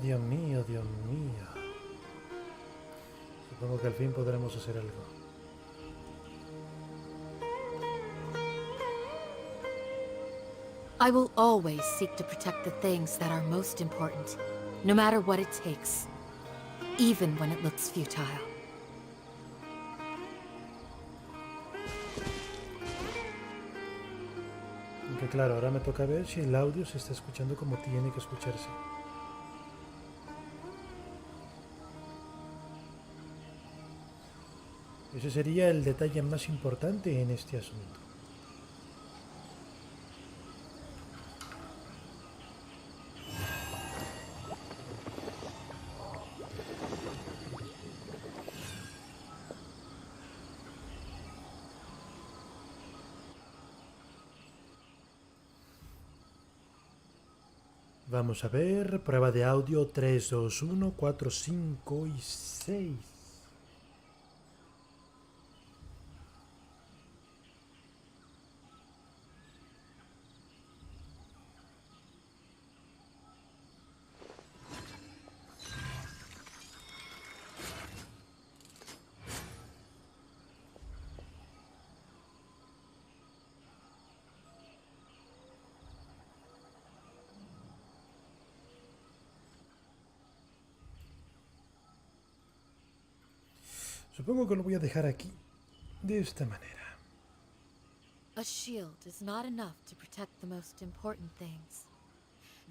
Dios mío, Dios mío. Supongo que al fin podremos hacer algo. I will always seek to protect the things that are most important, no matter what it takes, even when it looks futile. Aunque claro, ahora me toca ver si el audio se está escuchando como tiene que escucharse. Ese sería el detalle más importante en este asunto. Vamos a ver, prueba de audio 3, 2, 1, 4, 5 y 6. Supongo que lo voy a dejar aquí, de esta manera. A shield is not enough to protect the most important things.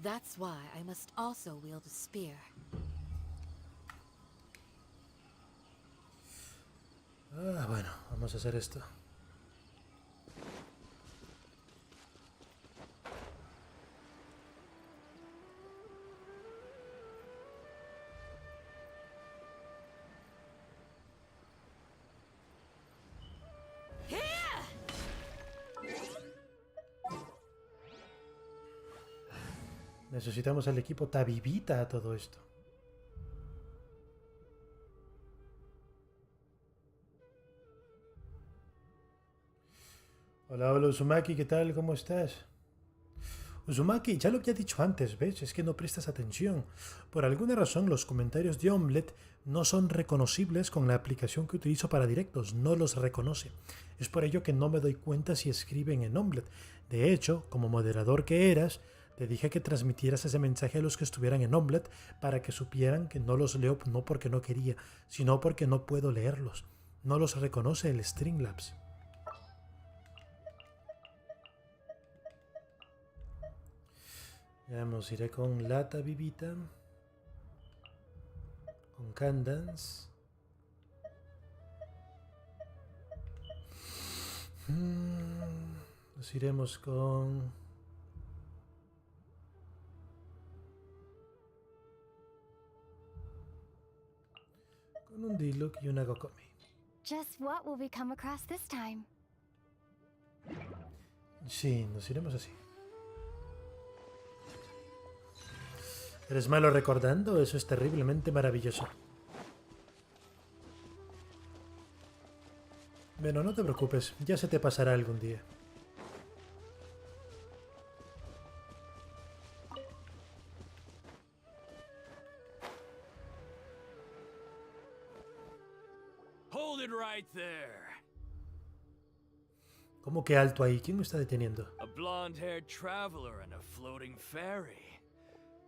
That's why I must also wield a spear. Bueno, vamos a hacer esto. Necesitamos al equipo Tabibita a todo esto. Hola, hola Uzumaki, ¿qué tal? ¿Cómo estás? Uzumaki, ya lo que he dicho antes, ¿ves? Es que no prestas atención. Por alguna razón los comentarios de Omelette no son reconocibles con la aplicación que utilizo para directos, no los reconoce. Es por ello que no me doy cuenta si escriben en Omelette. De hecho, como moderador que eras, te dije que transmitieras ese mensaje a los que estuvieran en Omelette para que supieran que no los leo no porque no quería, sino porque no puedo leerlos. No los reconoce el Streamlabs. Veamos, iré con Lata Vivita, con Candance. Nos iremos con un Diluc y una Gokomi. Just what will we come across this time? Sí, nos iremos así. ¿Eres malo recordando? Eso es terriblemente maravilloso. Bueno, no te preocupes, ya se te pasará algún día. Hold it right there. ¿Cómo que alto ahí? ¿Quién me está deteniendo? A blonde-haired traveler and a floating ferry.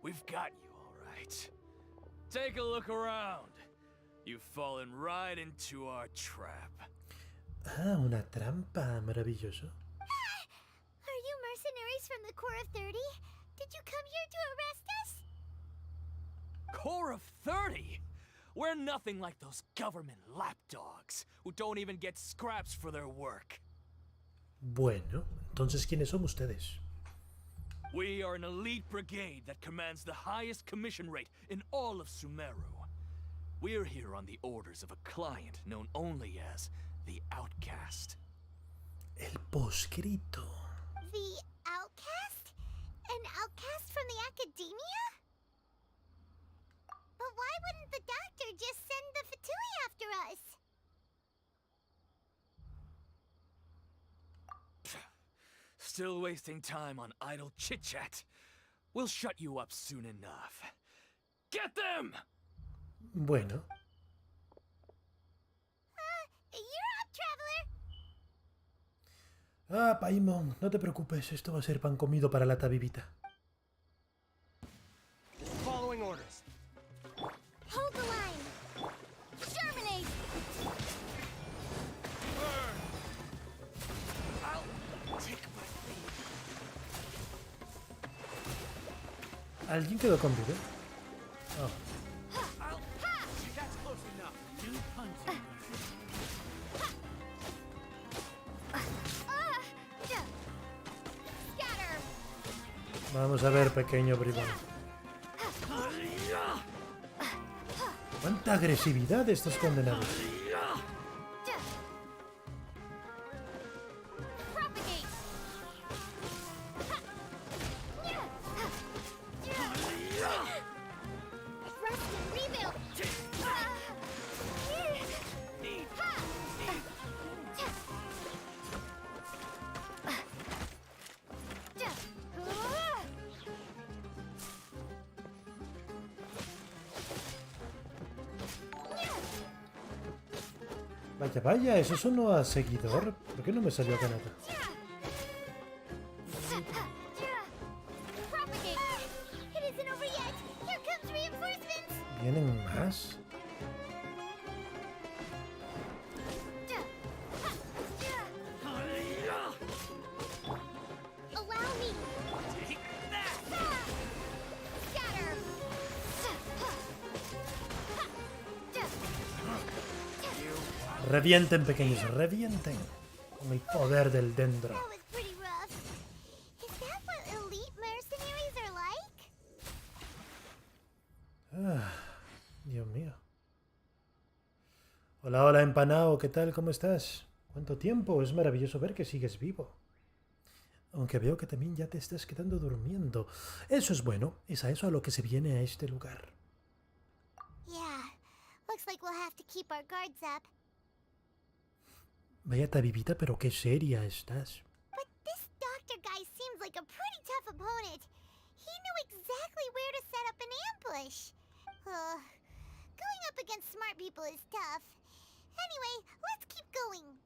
We've got you, all right. Take a look around. You've fallen right into our trap. Ah, una trampa. Maravilloso. Are you mercenaries from the Corps of 30? Did you come here to arrest us? Corps of 30? We're nothing like those government lapdogs who don't even get scraps for their work. Bueno, entonces ¿quiénes son ustedes? We are an elite brigade that commands the highest commission rate in all of Sumeru. We're here on the orders of a client known only as the Outcast. El poscrito. The outcast? An outcast from the academia? But why wouldn't the doctor just send the Fatui after us? Still wasting time on idle chit-chat. We'll shut you up soon enough. Get them! Bueno. You're up, traveler. Ah, Paimon, no te preocupes, esto va a ser pan comido para la tabibita. Following orders. Hold the line. Germinate. I'll take my leave. ¿Alguien quedó con vida? Oh. That's close enough. You punch. Scatter. Vamos a ver, pequeño bribón. ¡Cuánta agresividad de estos condenados! Propagate. Rest and rebuild. Vaya, vaya, ¿eso sonó a seguidor? ¿Por qué no me salió Canal? Propagate. It isn't over yet. Here comes reinforcements. ¿Vienen más? Allow me. Take that! Scatter. Revienten, pequeños, revienten. Con el poder del dendro. That was pretty rough. Is that what elite mercenaries are like? Ah, Dios mío. Hola, hola, empanao, ¿qué tal? ¿Cómo estás? ¿Cuánto tiempo? Es maravilloso ver que sigues vivo. Aunque veo que también ya te estás quedando durmiendo. Eso es bueno, es a eso a lo que se viene a este lugar. Yeah. Looks like we'll have to keep our guards up. Vaya tabibita, pero qué seria estás. But this doctor guy seems like a pretty tough opponent. He knew exactly where to set up an ambush. Going up against smart people is tough. Anyway, let's keep going.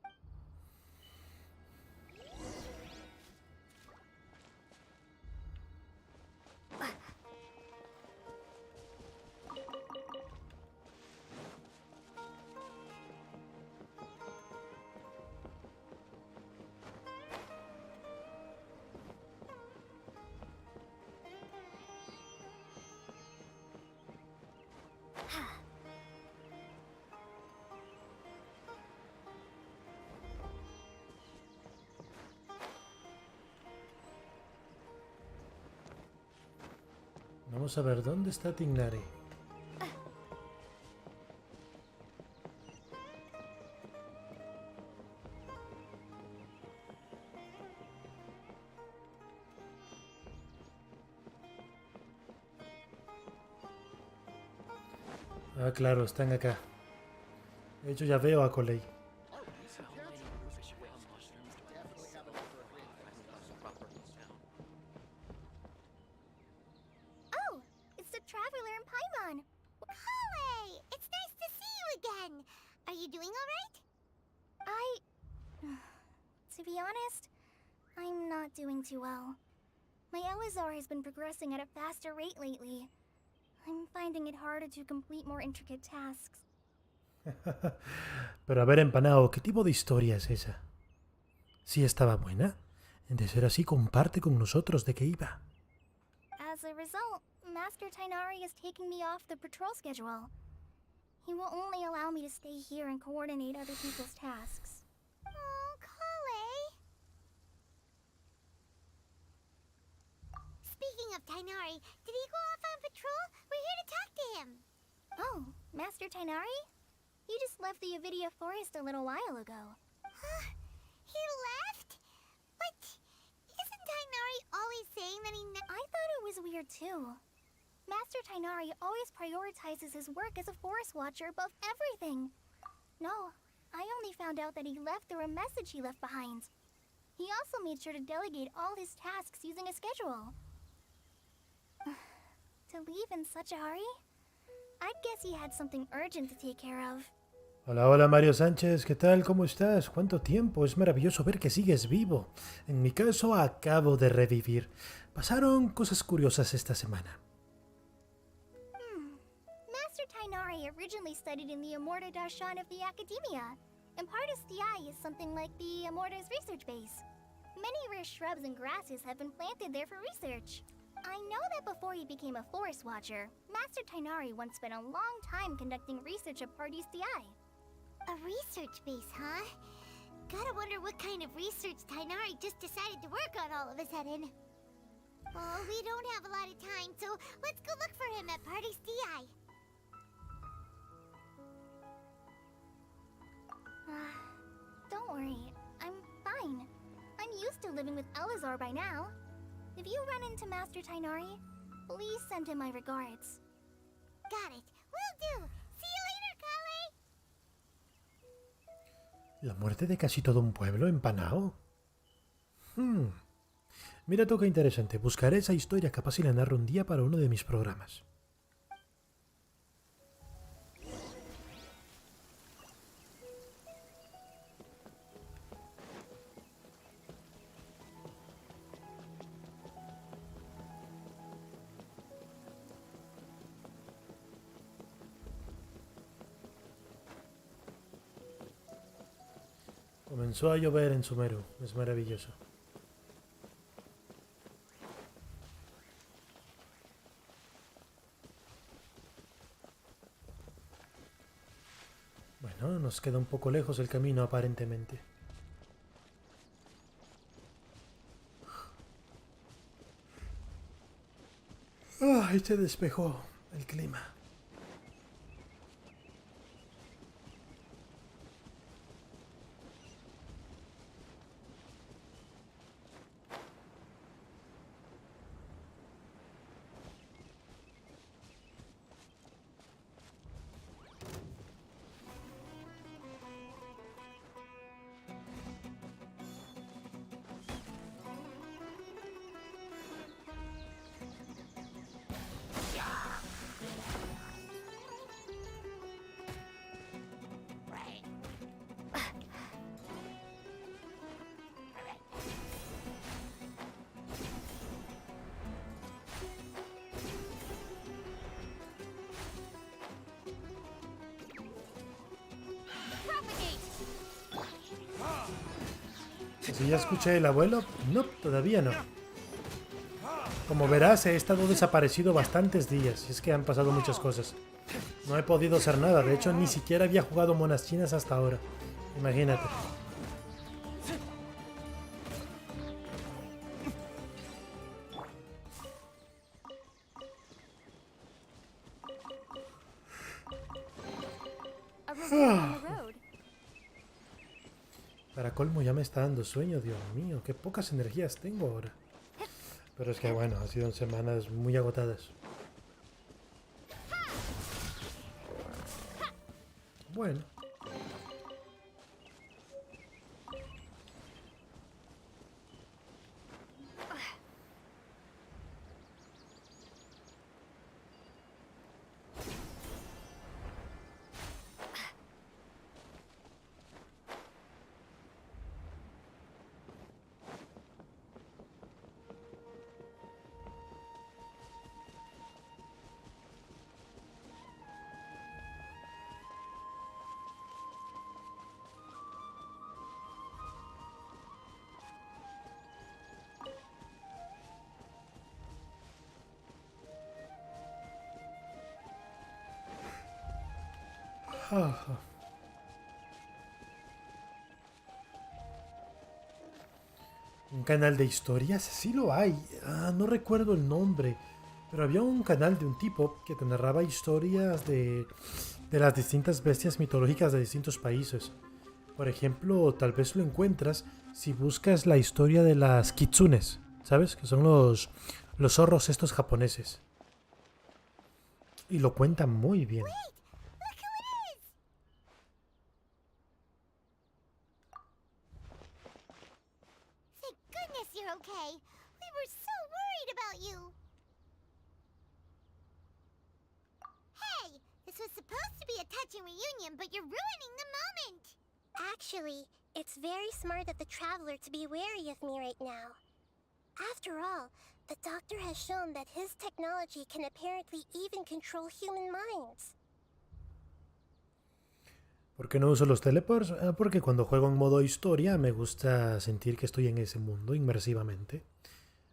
Vamos a ver, ¿dónde está Tignari? Ah, claro, están acá. De hecho, ya veo a Coley. Oh, it's the traveler in Paimon. Holly, it's nice to see you again. Are you doing all right? To be honest, I'm not doing too well. My Elazar has been progressing at a faster rate lately. I'm finding it harder to complete more intricate tasks. Pero a ver, empanao, ¿qué tipo de historia es esa? ¿Sí estaba buena? De ser así, comparte con nosotros de qué iba. As a result, Master Tainari is taking me off the patrol schedule. He will only allow me to stay here and coordinate other people's tasks. Oh, Kale. Speaking of Tainari, did he go off on patrol? We're here to talk to him. Oh, Master Tainari? You just left the Avidia Forest a little while ago. He left? But isn't Tainari always saying that he I thought it was weird too. Master Tainari always prioritizes his work as a forest watcher above everything. No, I only found out that he left through a message he left behind. He also made sure to delegate all his tasks using a schedule. To leave in such a hurry? I'd guess he had something urgent to take care of. Hola, hola Mario Sánchez, ¿qué tal? ¿Cómo estás? ¿Cuánto tiempo? Es maravilloso ver que sigues vivo. En mi caso, acabo de revivir. Pasaron cosas curiosas esta semana. Master Tainari originally studied in the Amorta Darshan of the Academia, and Pardis Di is something like the Amorta's research base. Many rare shrubs and grasses have been planted there for research. I know that before he became a forest watcher, Master Tainari once spent a long time conducting research at Pardis Di. A research base, huh? Gotta wonder what kind of research Tainari just decided to work on all of a sudden. Well, we don't have a lot of time, so let's go look for him at Party's DI. Don't worry, I'm fine. I'm used to living with Elazar by now. If you run into Master Tainari, please send him my regards. Got it. Will do. See you later, Kale. ¿La muerte de casi todo un pueblo empanado? Mira tú qué interesante. Buscaré esa historia, capaz y la narro un día para uno de mis programas. Comenzó a llover en Sumeru. Es maravilloso. Bueno, nos queda un poco lejos el camino aparentemente. ¡Ay! Se despejó el clima. Si ya escuché el abuelo, no, todavía no. Como verás, he estado desaparecido bastantes días, y es que han pasado muchas cosas. No he podido hacer nada, de hecho ni siquiera había jugado monas chinas hasta ahora. Imagínate. Para colmo ya me está dando sueño, Dios mío, qué pocas energías tengo ahora. Pero es que bueno, han sido semanas muy agotadas. Bueno. ¿Un canal de historias? Sí lo hay. No recuerdo el nombre. Pero había un canal de un tipo que te narraba historias de las distintas bestias mitológicas de distintos países. Por ejemplo, tal vez lo encuentras si buscas la historia de las kitsunes, ¿sabes? Que son los zorros estos japoneses. Y lo cuentan muy bien. You're okay. We were so worried about you. Hey, be a touching reunion, but you're ruining the moment. Actually, it's very smart of the traveler to be wary of me right now. After all, the doctor has shown that his technology can apparently even control human minds. ¿Por qué no uso los teleports? Porque cuando juego en modo historia me gusta sentir que estoy en ese mundo inmersivamente.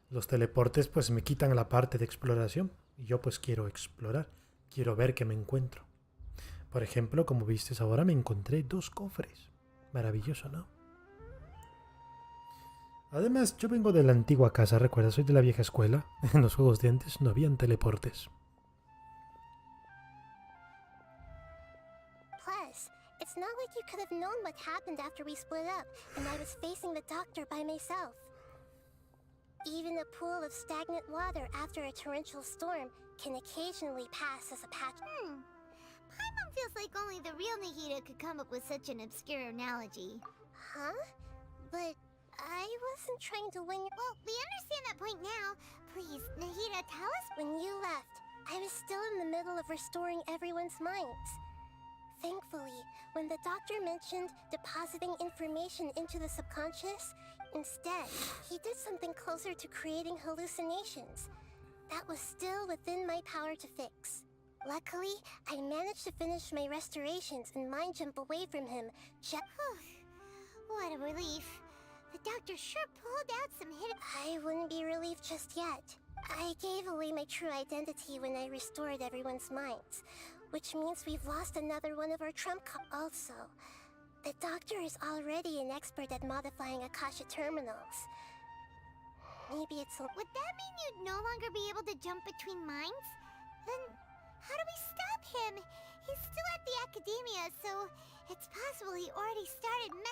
Los teleportes pues me quitan la parte de exploración y yo pues quiero explorar, quiero ver qué me encuentro. Por ejemplo, como vistes ahora me encontré 2 cofres. Maravilloso, ¿no? Además, yo vengo de la antigua casa, recuerda, soy de la vieja escuela. En los juegos de antes no habían teleportes. Plus, it's not like you could have known what happened after we split up and I was facing the doctor by myself. Even a pool of stagnant water after a torrential storm can occasionally pass as a patch. Paimon feels like only the real Nahida could come up with such an obscure analogy. Huh? But I wasn't trying to win. Well, we understand that point now. Please, Nahida, tell us. When you left, I was still in the middle of restoring everyone's minds. Thankfully, when the doctor mentioned depositing information into the subconscious, instead, he did something closer to creating hallucinations. That was still within my power to fix. Luckily, I managed to finish my restorations and mind jump away from him. What a relief. The doctor sure pulled out some hidden... I wouldn't be relieved just yet. I gave away my true identity when I restored everyone's minds, which means we've lost another one of our trump cards. Also, the doctor is already an expert at modifying Akasha terminals. Maybe it's... Would that mean you'd no longer be able to jump between minds? Then how do we stop him? He's still at the academia, so it's possible he already started It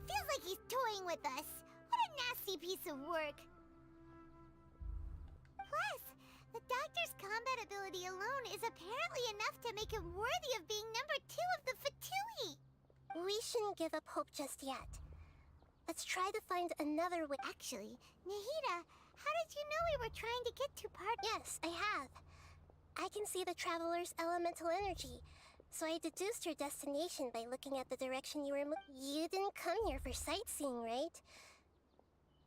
feels like he's toying with us. What a nasty piece of work. Plus, the doctor's combat ability alone is apparently enough to make him worthy of being number 2 of the Fatui. We shouldn't give up hope just yet. Let's try to find another way. Actually, Nahida, how did you know we were trying to get to part... Yes, I have. I can see the traveler's elemental energy, so I deduced your destination by looking at the direction you were You didn't come here for sightseeing, right?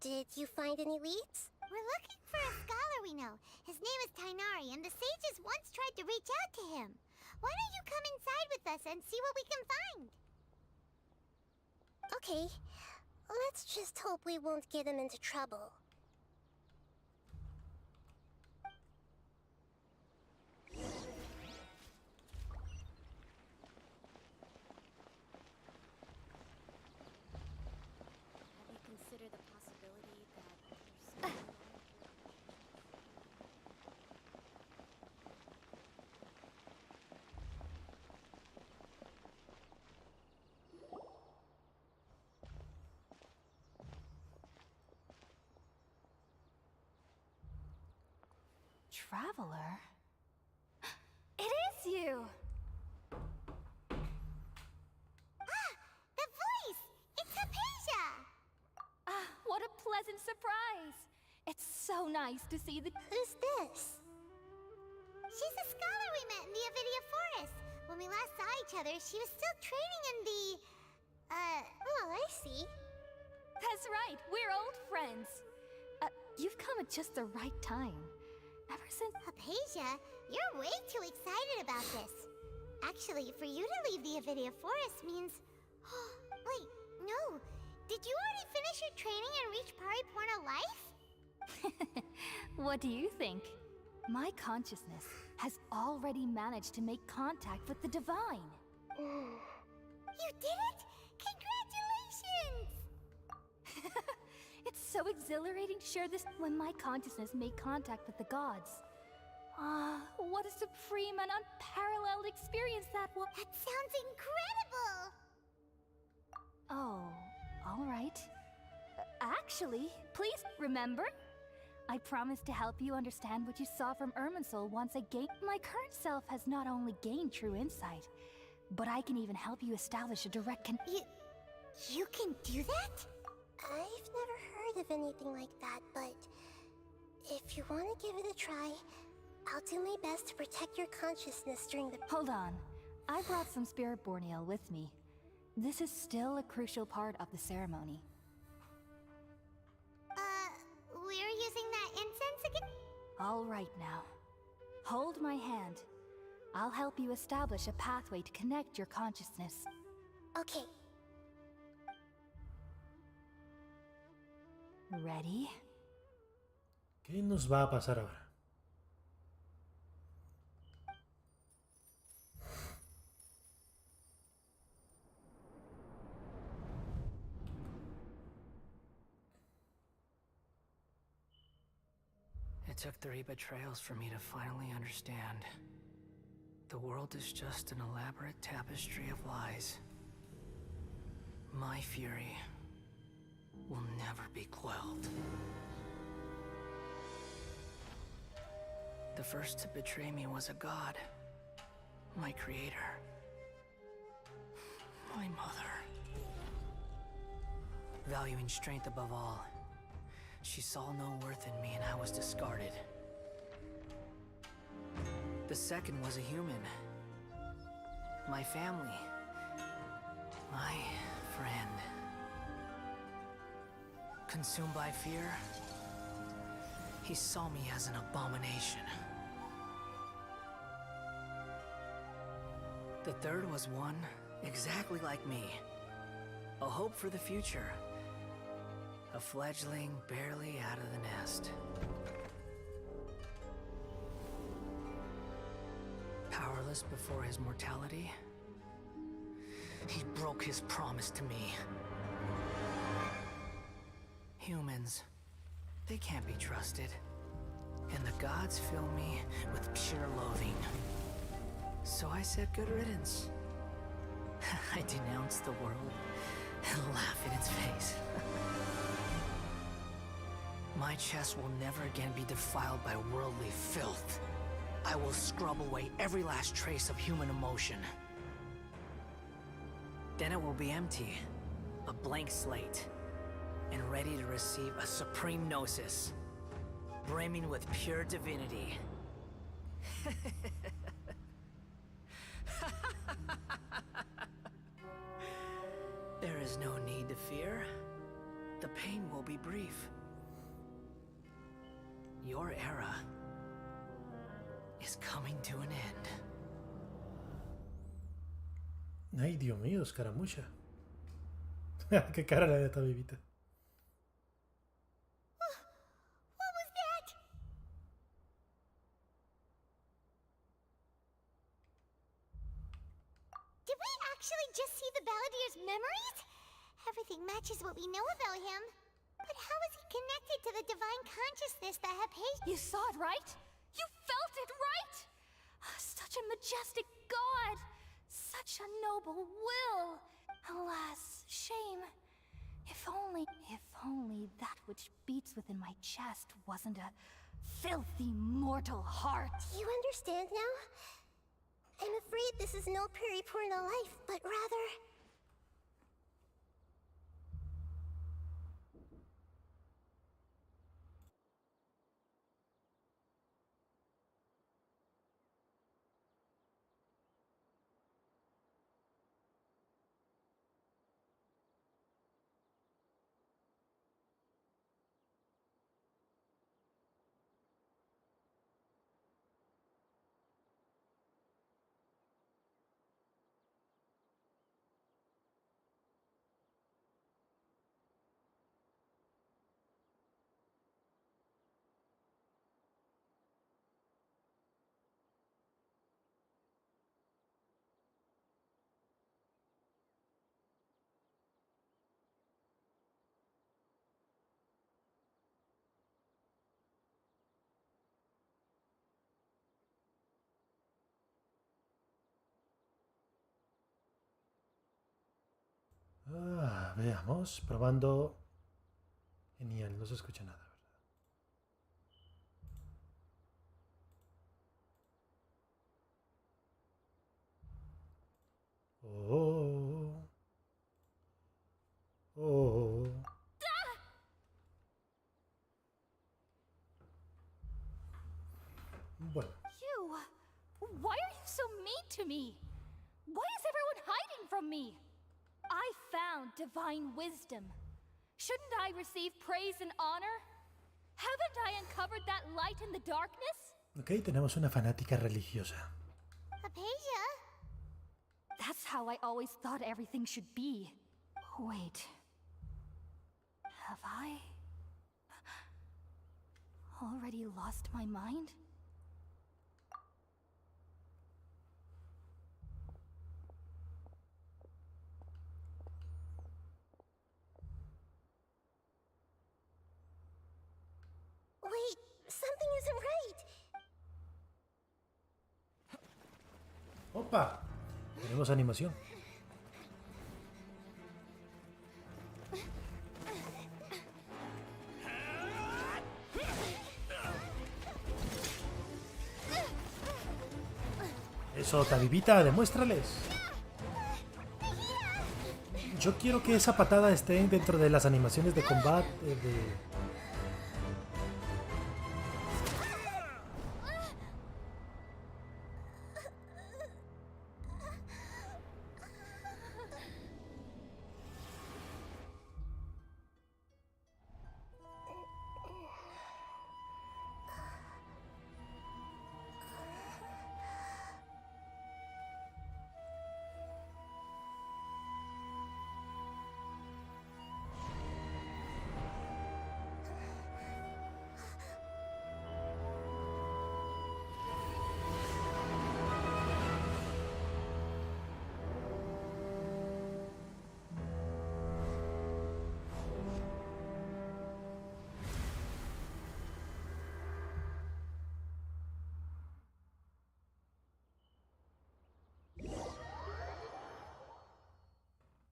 Did you find any leads? We're looking for a scholar we know. His name is Tainari, and the sages once tried to reach out to him. Why don't you come inside with us and see what we can find? Okay, let's just hope we won't get him into trouble. Traveler? It is you! The voice! It's Hypatia! What a pleasant surprise! It's so nice to see the... Who's this? She's a scholar we met in the Avidia Forest. When we last saw each other, she was still training in the... Oh, I see. That's right, we're old friends. You've come at just the right time. Ever since... Hypatia, you're way too excited about this. Actually, for you to leave the Avidia Forest means... Wait, no. Did you already finish your training and reach Pariporna life? What do you think? My consciousness has already managed to make contact with the divine. You did it? Congratulations! It's so exhilarating to share this when my consciousness made contact with the gods. What a supreme and unparalleled experience that was. That sounds incredible! Oh, all right. Actually, please remember? I promised to help you understand what you saw from Irminsul once I gained... My current self has not only gained true insight, but I can even help you establish a direct You can do that? I've never heard of anything like that, but if you want to give it a try, I'll do my best to protect your consciousness during the... Hold on. I brought some spirit-born ale with me. This is still a crucial part of the ceremony. We're using that incense again? All right now. Hold my hand. I'll help you establish a pathway to connect your consciousness. Okay. Ready? ¿Qué nos va a pasar ahora? It took 3 betrayals for me to finally understand. The world is just an elaborate tapestry of lies. My fury will never be quelled. The first to betray me was a god. My creator. My mother. Valuing strength above all, she saw no worth in me and I was discarded. The second was a human. My family. My friend. Consumed by fear, he saw me as an abomination. The third was one exactly like me. A hope for the future. A fledgling barely out of the nest. Powerless before his mortality, he broke his promise to me. Humans, they can't be trusted. And the gods fill me with pure loathing. So I said good riddance. I denounce the world and laugh in its face. My chest will never again be defiled by worldly filth. I will scrub away every last trace of human emotion. Then it will be empty, a blank slate, and ready to receive a supreme gnosis, brimming with pure divinity. There is no need to fear. The pain will be brief. Your era is coming to an end. Ay, Dios mío, escaramucha. Qué cara la de esta bebita. What was that? Did we actually just see the Balladier's memories? Everything matches what we know about him. But how is he connected to the divine consciousness that Hypatia... You saw it, right? You felt it, right? Such a majestic god! Such a noble will! Alas, shame. If only that which beats within my chest wasn't a filthy mortal heart. You understand now? I'm afraid this is no Purna life, but rather... Veamos, probando. Genial, no se escucha nada, ¿verdad? Oh. Oh. Bueno. You! Why are you so mean to me? Why is everyone hiding from me? I found divine wisdom. Shouldn't I receive praise and honor? Haven't I uncovered that light in the darkness? Ok, tenemos una fanática religiosa. Apasia? That's how I always thought everything should be. Wait. Have I already lost my mind? Wait, something isn't right. ¡Opa! Tenemos animación. Eso, Tabibita, demuéstrales. Yo quiero que esa patada esté dentro de las animaciones de combate de...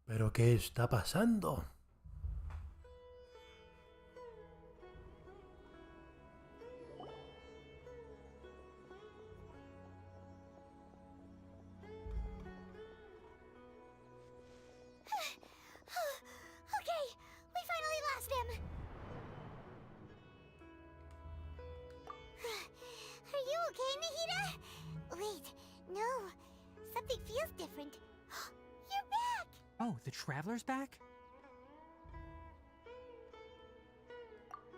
¿Pero qué está pasando? Okay, we finally lost him. Are you okay, Nahida? Wait, no. Something feels different. You're back! Oh, the Traveler's back?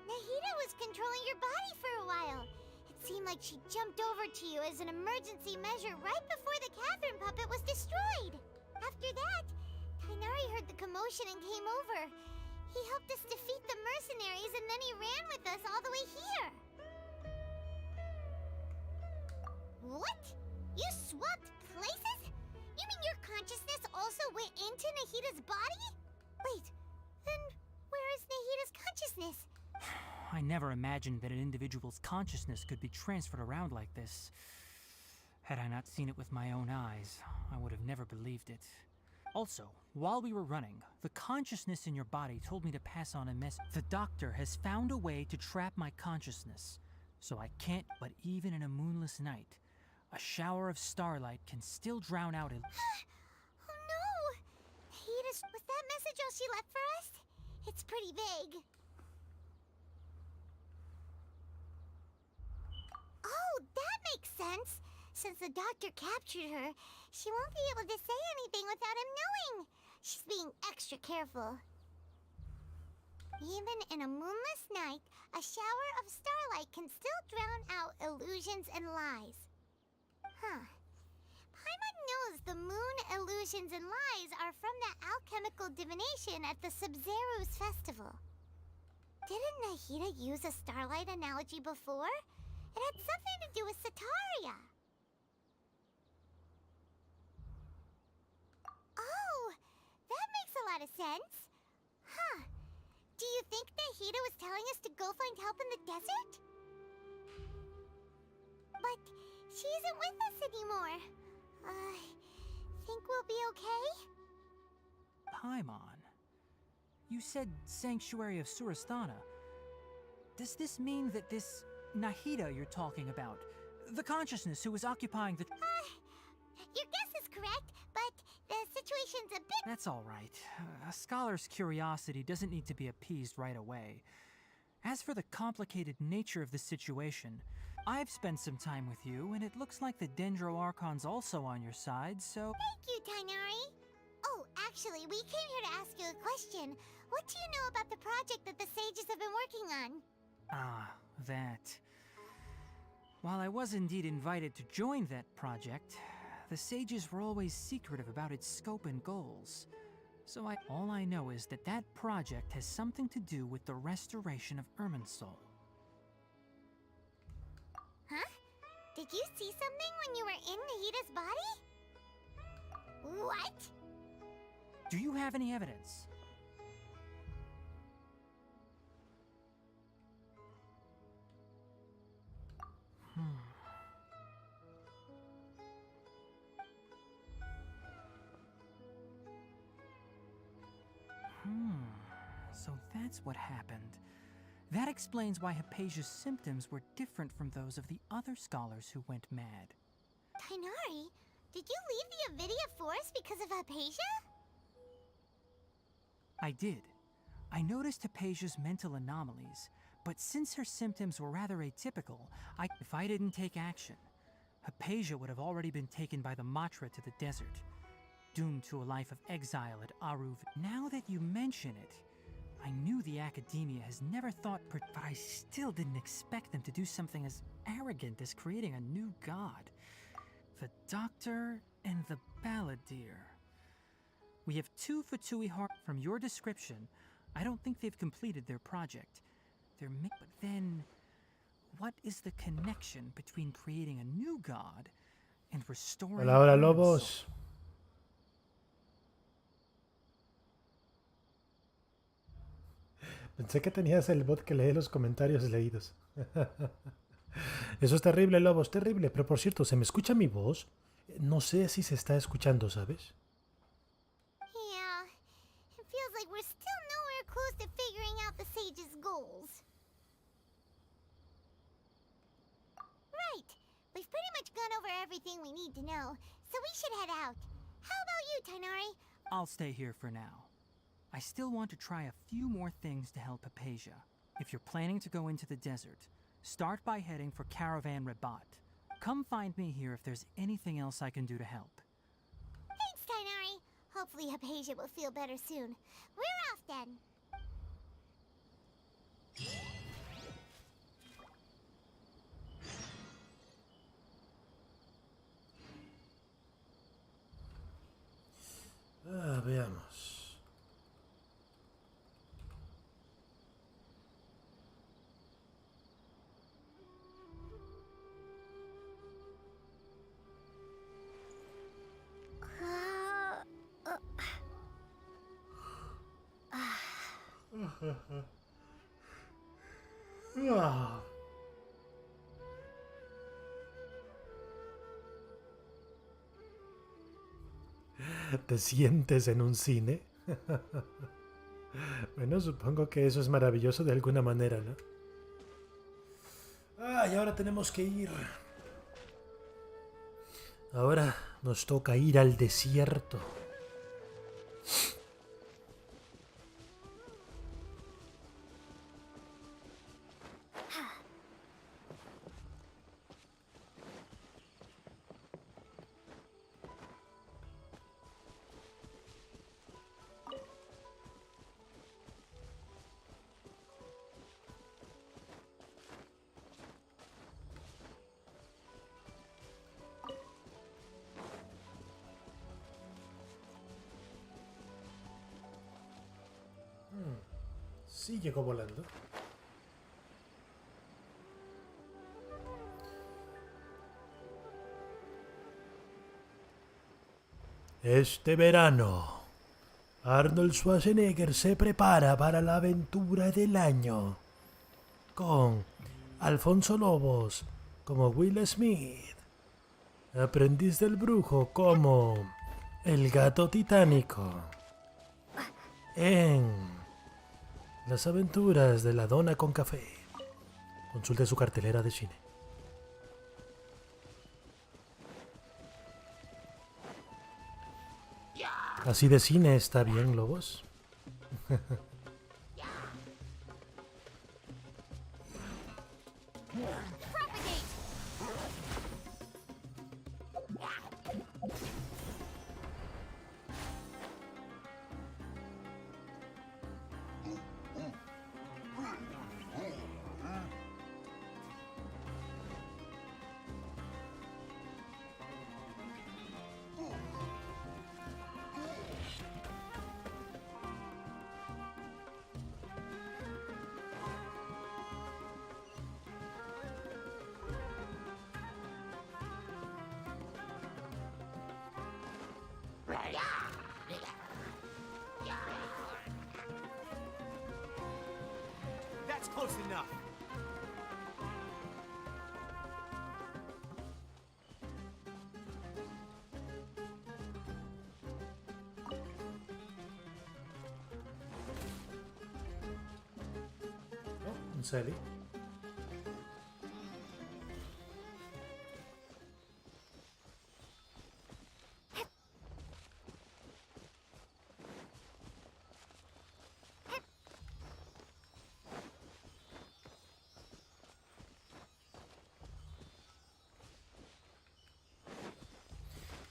Nahida was controlling your body for a while. It seemed like she jumped over to you as an emergency measure right before the Catherine puppet was destroyed. After that, Tainari heard the commotion and came over. He helped us defeat the mercenaries and then he ran with us all the way here. What? You swapped places? You mean your consciousness also went into Nahida's body? Wait, then where is Nahida's consciousness? I never imagined that an individual's consciousness could be transferred around like this. Had I not seen it with my own eyes, I would have never believed it. Also, while we were running, the consciousness in your body told me to pass on a message. The doctor has found a way to trap my consciousness, so I can't, but even in a moonless night, a shower of starlight can still drown out a... Oh no! Nahida's... Was that message all she left for us? It's pretty vague. Oh, that makes sense! Since the doctor captured her, she won't be able to say anything without him knowing. She's being extra careful. Even in a moonless night, a shower of starlight can still drown out illusions and lies. Huh. Paimon knows the moon illusions and lies are from the alchemical divination at the Sub-Zero's festival. Didn't Nahida use a starlight analogy before? It had something to do with Sataria. Oh, that makes a lot of sense. Huh. Do you think Nahida was telling us to go find help in the desert? But she isn't with us anymore. Think we'll be okay? Paimon, you said Sanctuary of Surasthana. Does this mean that this Nahida you're talking about, the consciousness who was occupying the... Your guess is correct, but the situation's a bit... That's all right. A scholar's curiosity doesn't need to be appeased right away. As for the complicated nature of the situation, I've spent some time with you, and it looks like the Dendro Archon's also on your side, so... Thank you, Tainari. Oh, actually, we came here to ask you a question. What do you know about the project that the sages have been working on? Ah, that. While I was indeed invited to join that project, the sages were always secretive about its scope and goals. So all I know is that that project has something to do with the restoration of Irminsul. Huh? Did you see something when you were in Nahida's body? What? Do you have any evidence? So that's what happened. That explains why Hypatia's symptoms were different from those of the other scholars who went mad. Tainari, did you leave the Avidia Forest because of Hypatia? I did. I noticed Hypatia's mental anomalies, but since her symptoms were rather atypical, if I didn't take action, Hypatia would have already been taken by the Matra to the desert, doomed to a life of exile at Aruv. Now that you mention it, I knew the academia has never thought, but I still didn't expect them to do something as arrogant as creating a new god. The Doctor and the Balladeer. We have two Fatui hearts. From your description, I don't think they've completed their project. But then, what is the connection between creating a new god and restoring... Hola, hola, Irminsul? lobos. Pensé que tenías el bot que lee los comentarios leídos. Eso es terrible, lobos, terrible. Pero por cierto, ¿se me escucha mi voz? No sé si se está escuchando, ¿sabes? Yeah, it feels like we're still nowhere close to figuring out the sage's goals. Right, we've pretty much gone over everything we need to know, so we should head out. How about you, Tainari? I'll stay here for now. I still want to try a few more things to help Hypatia. If you're planning to go into the desert, start by heading for Caravan Rabat. Come find me here if there's anything else I can do to help. Thanks, Tainari. Hopefully Hypatia will feel better soon. We're off then. Veamos. ¿Te sientes en un cine? Bueno, supongo que eso es maravilloso de alguna manera, ¿no? Y ahora tenemos que ir. Ahora nos toca ir al desierto. Sí, llegó volando. Este verano, Arnold Schwarzenegger se prepara para la aventura del año, con Alfonso Lobos como Will Smith, aprendiz del brujo como el gato titánico, en Las aventuras de la dona con café. Consulte su cartelera de cine. Así de cine está bien, lobos. Propagate! That's close enough. Oh, un Sally.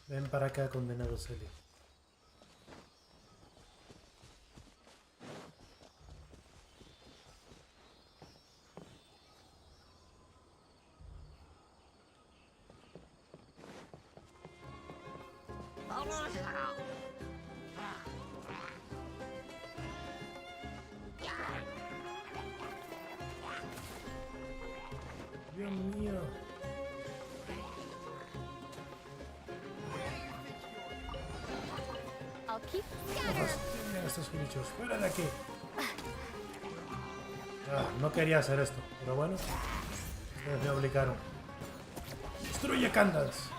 Ven para acá, condenado Sally. Dios mío. I'll keep No fastidian estos bichos. ¡Fuera de aquí! Ah, no quería hacer esto, pero bueno. Ustedes me obligaron. ¡Destruye Canals!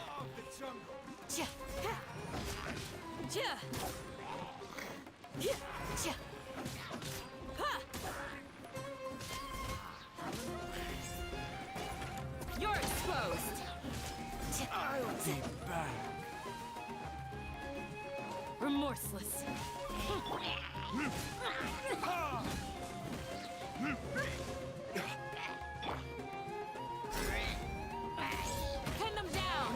You're exposed. I'll be back. Remorseless. Pin them down.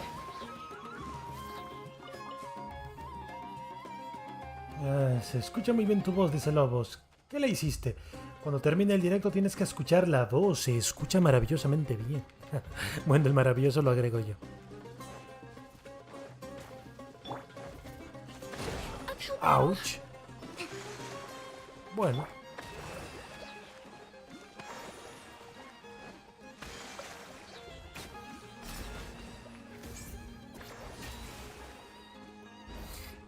Se escucha muy bien tu voz, dice Lobos. ¿Qué le hiciste? Cuando termine el directo tienes que escuchar la voz. Se escucha maravillosamente bien. Bueno, el maravilloso lo agrego yo. ¡Auch! Bueno.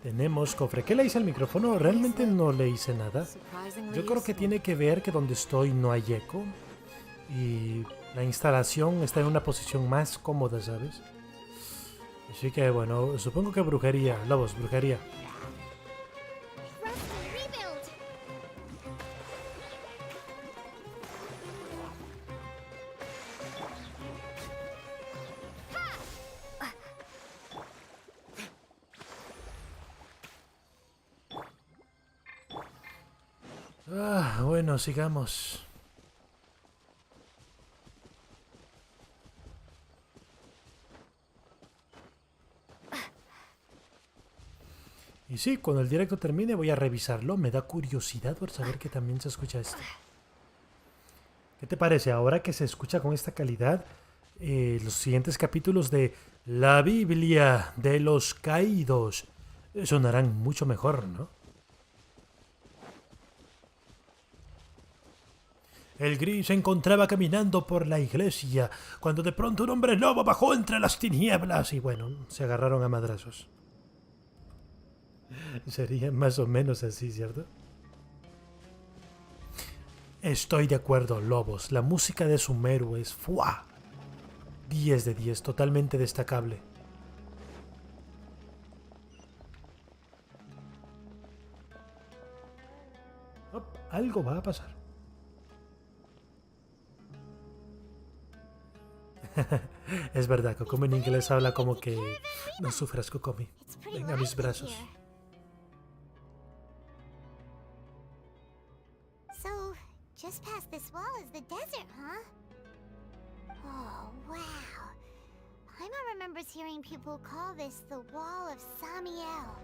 Tenemos cofre. ¿Qué le hice al micrófono? Realmente no le hice nada. Yo creo que tiene que ver que donde estoy no hay eco. Y la instalación está en una posición más cómoda, ¿sabes? Así que bueno, supongo que brujería. Lobos, brujería. Ah, bueno, sigamos. Y sí, cuando el directo termine voy a revisarlo. Me da curiosidad por saber que también se escucha esto. ¿Qué te parece? Ahora que se escucha con esta calidad, los siguientes capítulos de La Biblia de los Caídos sonarán mucho mejor, ¿no? El gris se encontraba caminando por la iglesia cuando de pronto un hombre lobo bajó entre las tinieblas y bueno, se agarraron a madrazos. Sería más o menos así, ¿cierto? Estoy de acuerdo, Lobos. La música de Sumeru es ¡fua! 10 de 10, totalmente destacable. Algo va a pasar. Es verdad, Kokomi en inglés habla como que no sufras, Kokomi. Ven a mis brazos. So, just past this wall is the desert, huh? Oh, wow. Paimon remembers hearing people call this the Wall of Samiel.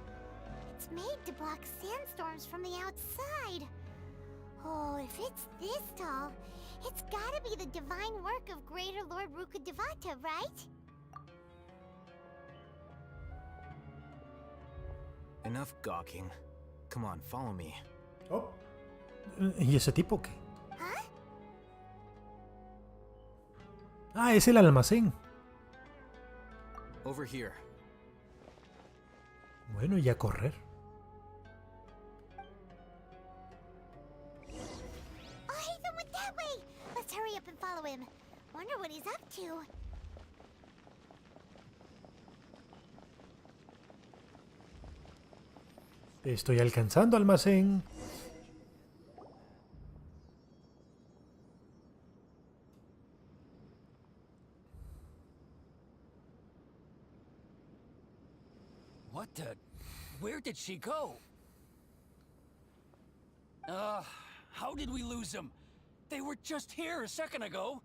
It's made to block sandstorms from the outside. Oh, if it's this tall, it's gotta be the divine work of Greater Lord Rukkhadevata, right? Enough gawking. Come on, follow me. Oh. ¿Y ese tipo qué? Huh? Ah, es el almacén. Over here. Bueno, y a correr. Oh, Hatham went that way! Let's hurry up and follow him. Wonder what he's up to. Estoy alcanzando almacén. What the? Where did she go? How did we lose them? They were just here a second ago.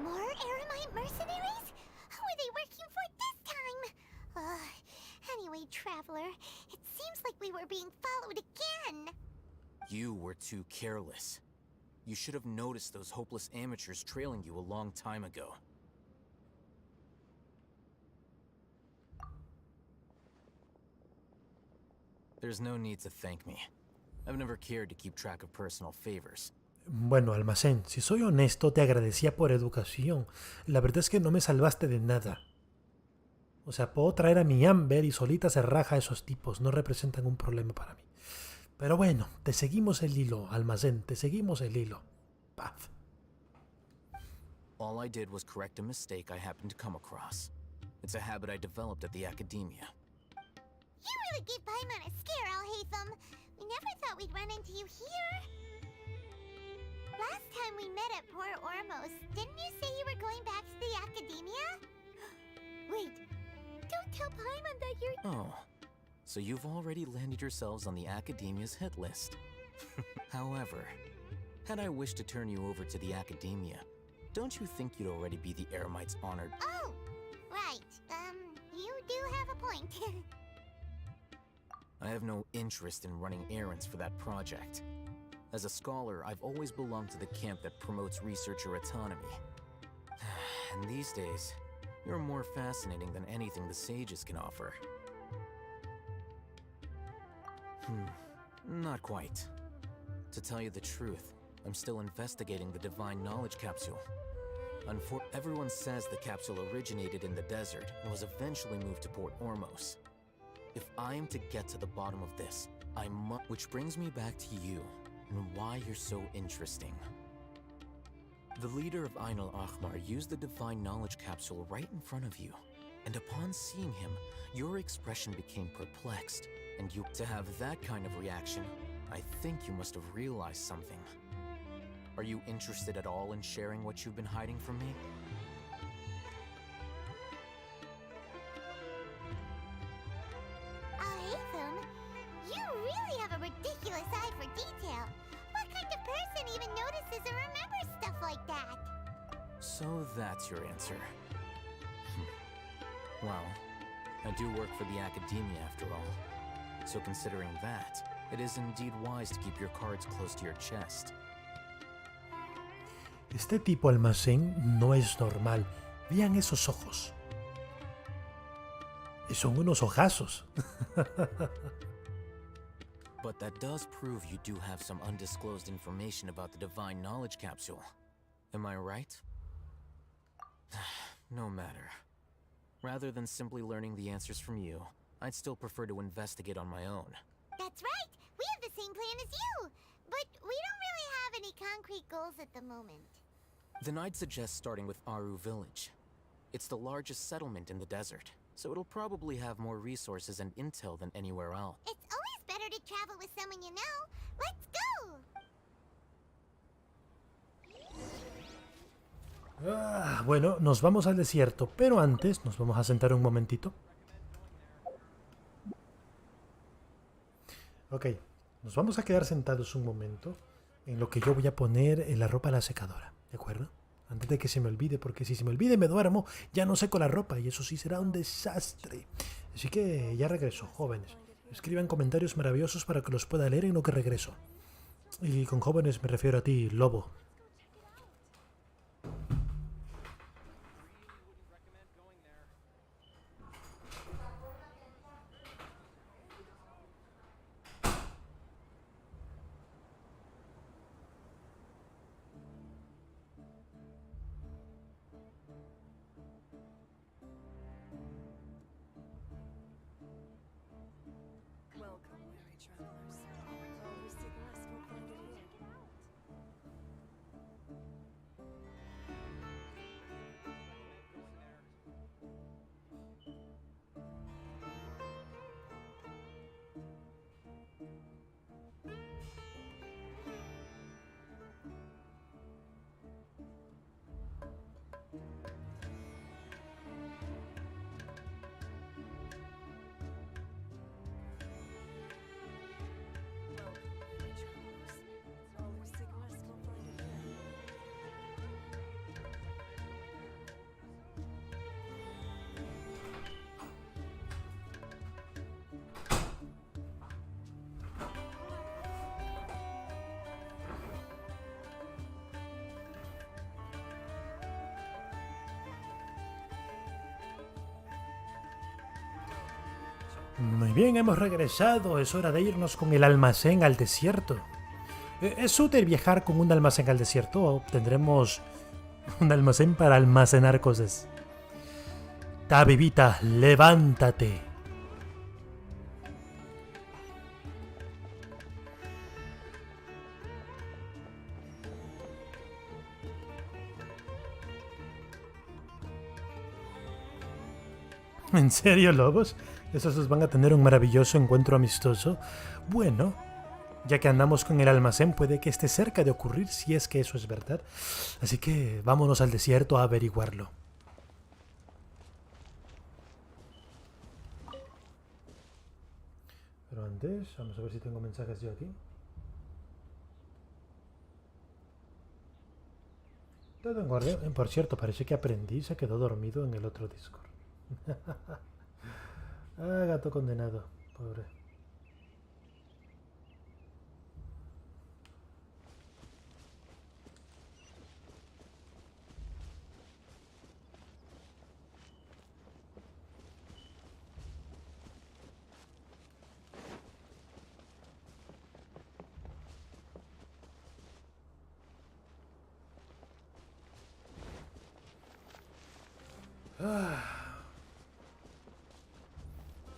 More Aramite mercenaries? Who are they working for this time? Anyway, Traveler, it seems like we were being followed again. You were too careless. You should have noticed those hopeless amateurs trailing you a long time ago. There's no need to thank me. I've never cared to keep track of personal favors. Bueno, almacén, si soy honesto, te agradecía por educación. La verdad es que no me salvaste de nada. O sea, puedo traer a mi Amber y solita se raja a esos tipos. No representan un problema para mí. Pero bueno, te seguimos el hilo, almacén. Te seguimos el hilo. Paz. All I did was correct a mistake I happened to come across. It's a habit I developed at the academia. You really gave Paimon a scare, Al Hatham. We never thought we'd run into you here. Last time we met at Port Ormos, didn't you say you were going back to the academia? Wait, don't tell Paimon that you're... Oh, so you've already landed yourselves on the academia's hit list. However, had I wished to turn you over to the academia, don't you think you'd already be the Eremites' honored... Oh, right. You do have a point. I have no interest in running errands for that project. As a scholar, I've always belonged to the camp that promotes researcher autonomy. And these days, you're more fascinating than anything the sages can offer. Not quite. To tell you the truth, I'm still investigating the Divine Knowledge Capsule. Everyone says the capsule originated in the desert and was eventually moved to Port Ormos. If I am to get to the bottom of this, I must... Which brings me back to you, and why you're so interesting. The leader of Ain al-Ahmar used the Divine Knowledge Capsule right in front of you, and upon seeing him, your expression became perplexed, and you... To have that kind of reaction, I think you must have realized something. Are you interested at all in sharing what you've been hiding from me? Hatham, you really have a ridiculous eye for detail. What kind of person even notices or remembers stuff like that? So that's your answer. Well, I do work for the academia after all. So considering that, it is indeed wise to keep your cards close to your chest. Este tipo almacén no es normal. Vean esos ojos. Son unos ojazos. But that does prove you do have some undisclosed information about the Divine Knowledge Capsule. Am I right? No matter. Rather than simply learning the answers from you, I'd still prefer to investigate on my own. That's right! We have the same plan as you! But we don't really have any concrete goals at the moment. Then I'd suggest starting with Aru Village. It's the largest settlement in the desert, so it'll probably have more resources and intel than anywhere else. It's always better to travel with someone you know. Let's go! Bueno, nos vamos al desierto, pero antes nos vamos a sentar un momentito. Ok, nos vamos a quedar sentados un momento en lo que yo voy a poner la ropa a la secadora, ¿de acuerdo? Antes de que se me olvide, porque si se me olvide me duermo, ya no seco la ropa y eso sí será un desastre. Así que ya regreso, jóvenes. Escriban comentarios maravillosos para que los pueda leer en lo que regreso. Y con jóvenes me refiero a ti, lobo. Muy bien, hemos regresado. Es hora de irnos con el almacén al desierto. ¿Es útil viajar con un almacén al desierto o tendremos un almacén para almacenar cosas? Tabibita, levántate. ¿En serio, lobos? ¿Esos dos van a tener un maravilloso encuentro amistoso? Bueno, ya que andamos con el almacén, puede que esté cerca de ocurrir si es que eso es verdad. Así que vámonos al desierto a averiguarlo. Pero antes, vamos a ver si tengo mensajes yo aquí. Todo en orden. Por cierto, parece que aprendí y se quedó dormido en el otro Discord. Ah, gato condenado. Pobre.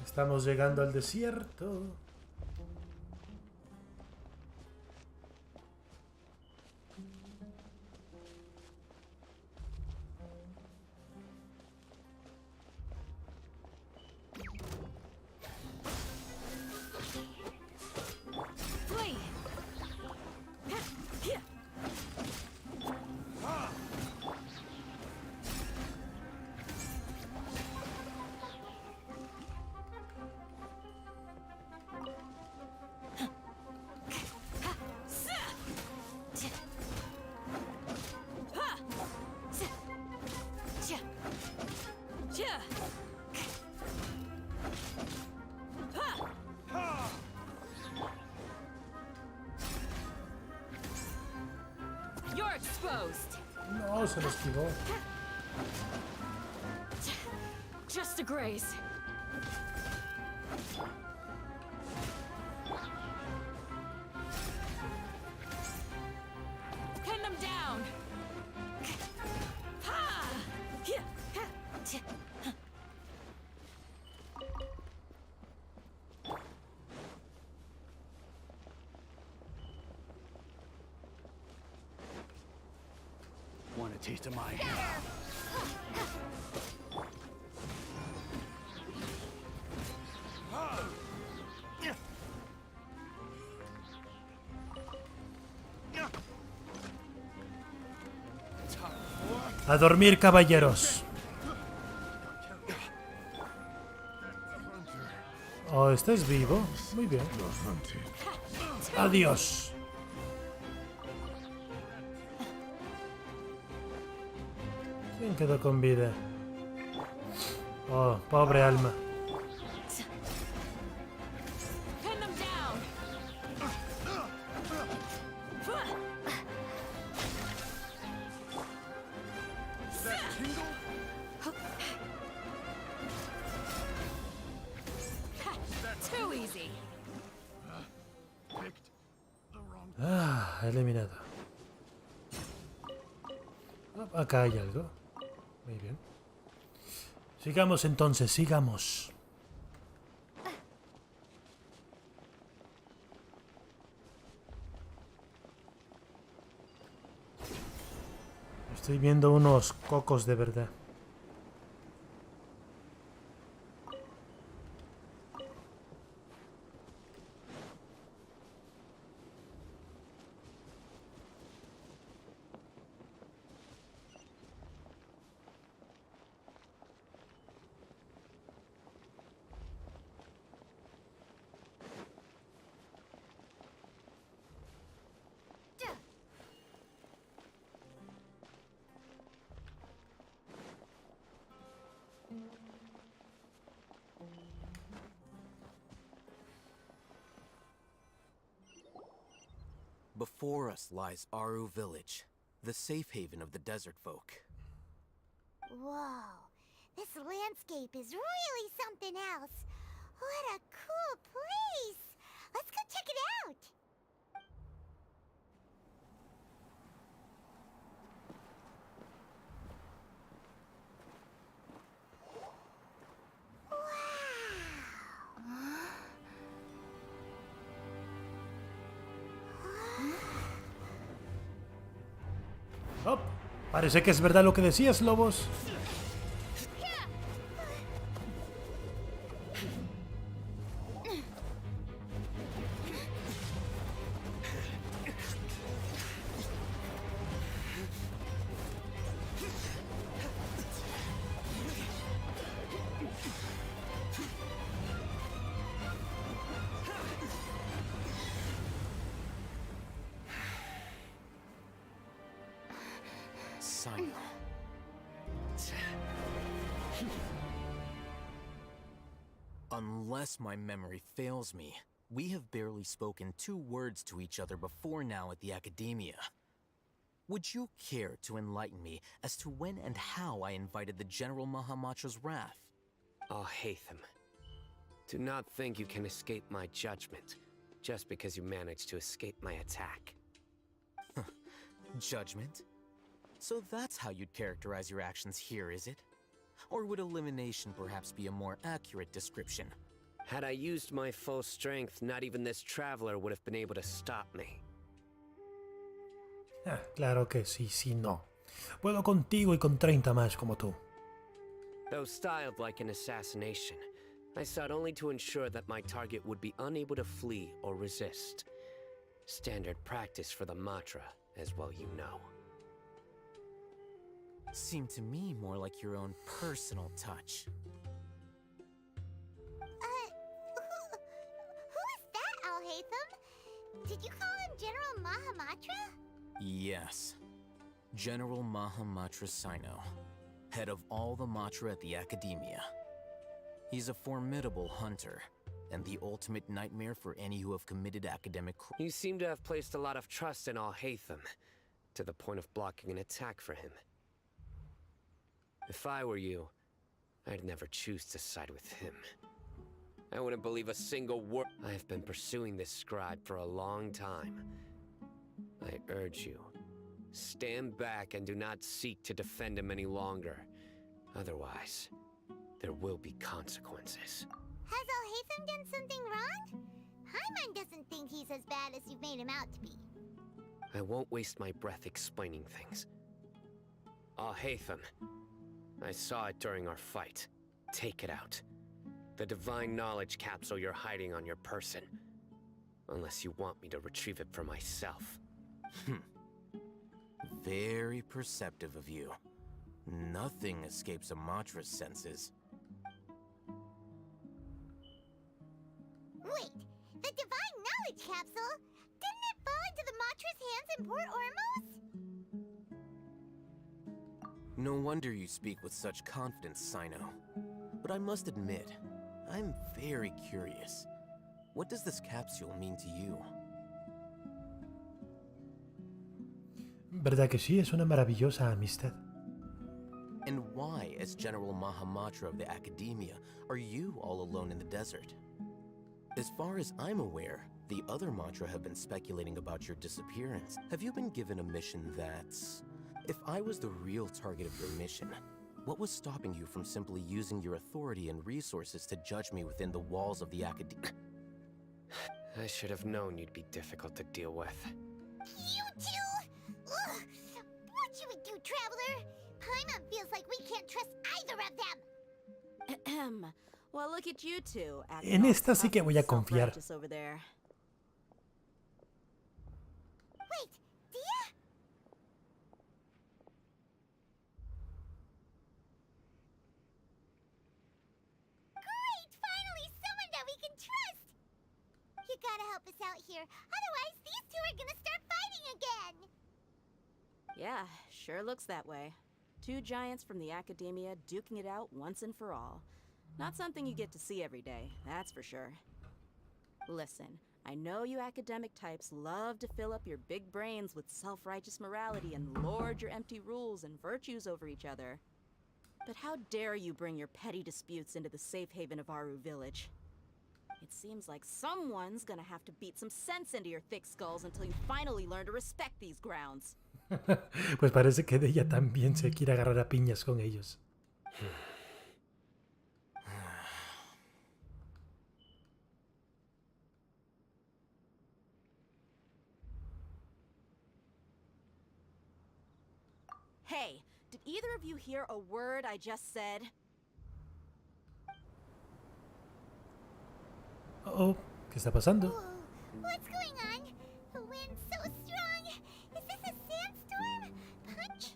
Estamos llegando al desierto. No, se lo esquivó. Just a grace. Pin them down. Want a taste of my... A dormir, caballeros. Oh, ¿estás vivo? Muy bien. Adiós. ¿Quién quedó con vida? Oh, pobre alma. Pin them down. Too easy. Ah, eliminado. Acá hay algo. Muy bien. Sigamos entonces, sigamos. Estoy viendo unos cocos de verdad. Before us lies Aru Village, the safe haven of the desert folk. Whoa, this landscape is really something else. What a cool place! Let's go check it out! Oh, parece que es verdad lo que decías, lobos. Sino. Unless my memory fails me, we have barely spoken 2 words to each other before now at the Academia. Would you care to enlighten me as to when and how I invited the General Mahamatra's wrath? Oh, Haytham. Do not think you can escape my judgment, just because you managed to escape my attack. Judgment? So that's how you'd characterize your actions here, is it? Or would elimination perhaps be a more accurate description? Had I used my full strength, not even this traveler would have been able to stop me. Ah, claro que sí, sí, no. Puedo contigo y con 30 más como tú. Though styled like an assassination, I sought only to ensure that my target would be unable to flee or resist. Standard practice for the Matra, as well you know. Seemed to me more like your own personal touch. Who is that, Alhaitham? Did you call him General Mahamatra? Yes. General Mahamatra Sino, head of all the Matra at the Academia. He's a formidable hunter, and the ultimate nightmare for any who have committed academic crimes. You seem to have placed a lot of trust in Alhaitham, to the point of blocking an attack for him. If I were you, I'd never choose to side with him. I wouldn't believe a single word. I have been pursuing this scribe for a long time. I urge you, stand back and do not seek to defend him any longer. Otherwise, there will be consequences. Has Alhaitham done something wrong? Hyman doesn't think he's as bad as you've made him out to be. I won't waste my breath explaining things. Alhaitham, I saw it during our fight. Take it out. The divine knowledge capsule you're hiding on your person. Unless you want me to retrieve it for myself. Very perceptive of you. Nothing escapes a Matra's senses. Wait, the divine knowledge capsule? Didn't it fall into the Matra's hands in Port Ormos? No wonder you speak with such confidence, Sino. But I must admit, I'm very curious. What does this capsule mean to you? ¿Verdad que sí? Es una maravillosa amistad. And why, as General Mahamatra of the Academia, are you all alone in the desert? As far as I'm aware, the other Matra have been speculating about your disappearance. Have you been given a mission that's... If I was the real target of your mission, what was stopping you from simply using your authority and resources to judge me within the walls of the Academia? I should have known you'd be difficult to deal with. You two? Ugh! What you would do, Traveler? Paimon feels like we can't trust either of them. Well, look at you two. En esta sí que voy a confiar. Over there. Wait, Dia? Great! Finally, someone that we can trust! You gotta help us out here. Otherwise, these two are gonna start fighting again! Yeah, sure looks that way. 2 giants from the Academia duking it out once and for all. Not something you get to see every day, that's for sure. Listen, I know you academic types love to fill up your big brains with self-righteous morality and lord your empty rules and virtues over each other. But how dare you bring your petty disputes into the safe haven of Aru Village? It seems like someone's gonna have to beat some sense into your thick skulls until you finally learn to respect these grounds. Pues parece que ella también se quiere agarrar a piñas con ellos. Hey, did either of you hear a word I just said? Oh, ¿qué está pasando? Whoa, what's going on? The wind's so strong. Is this a sandstorm? Punch?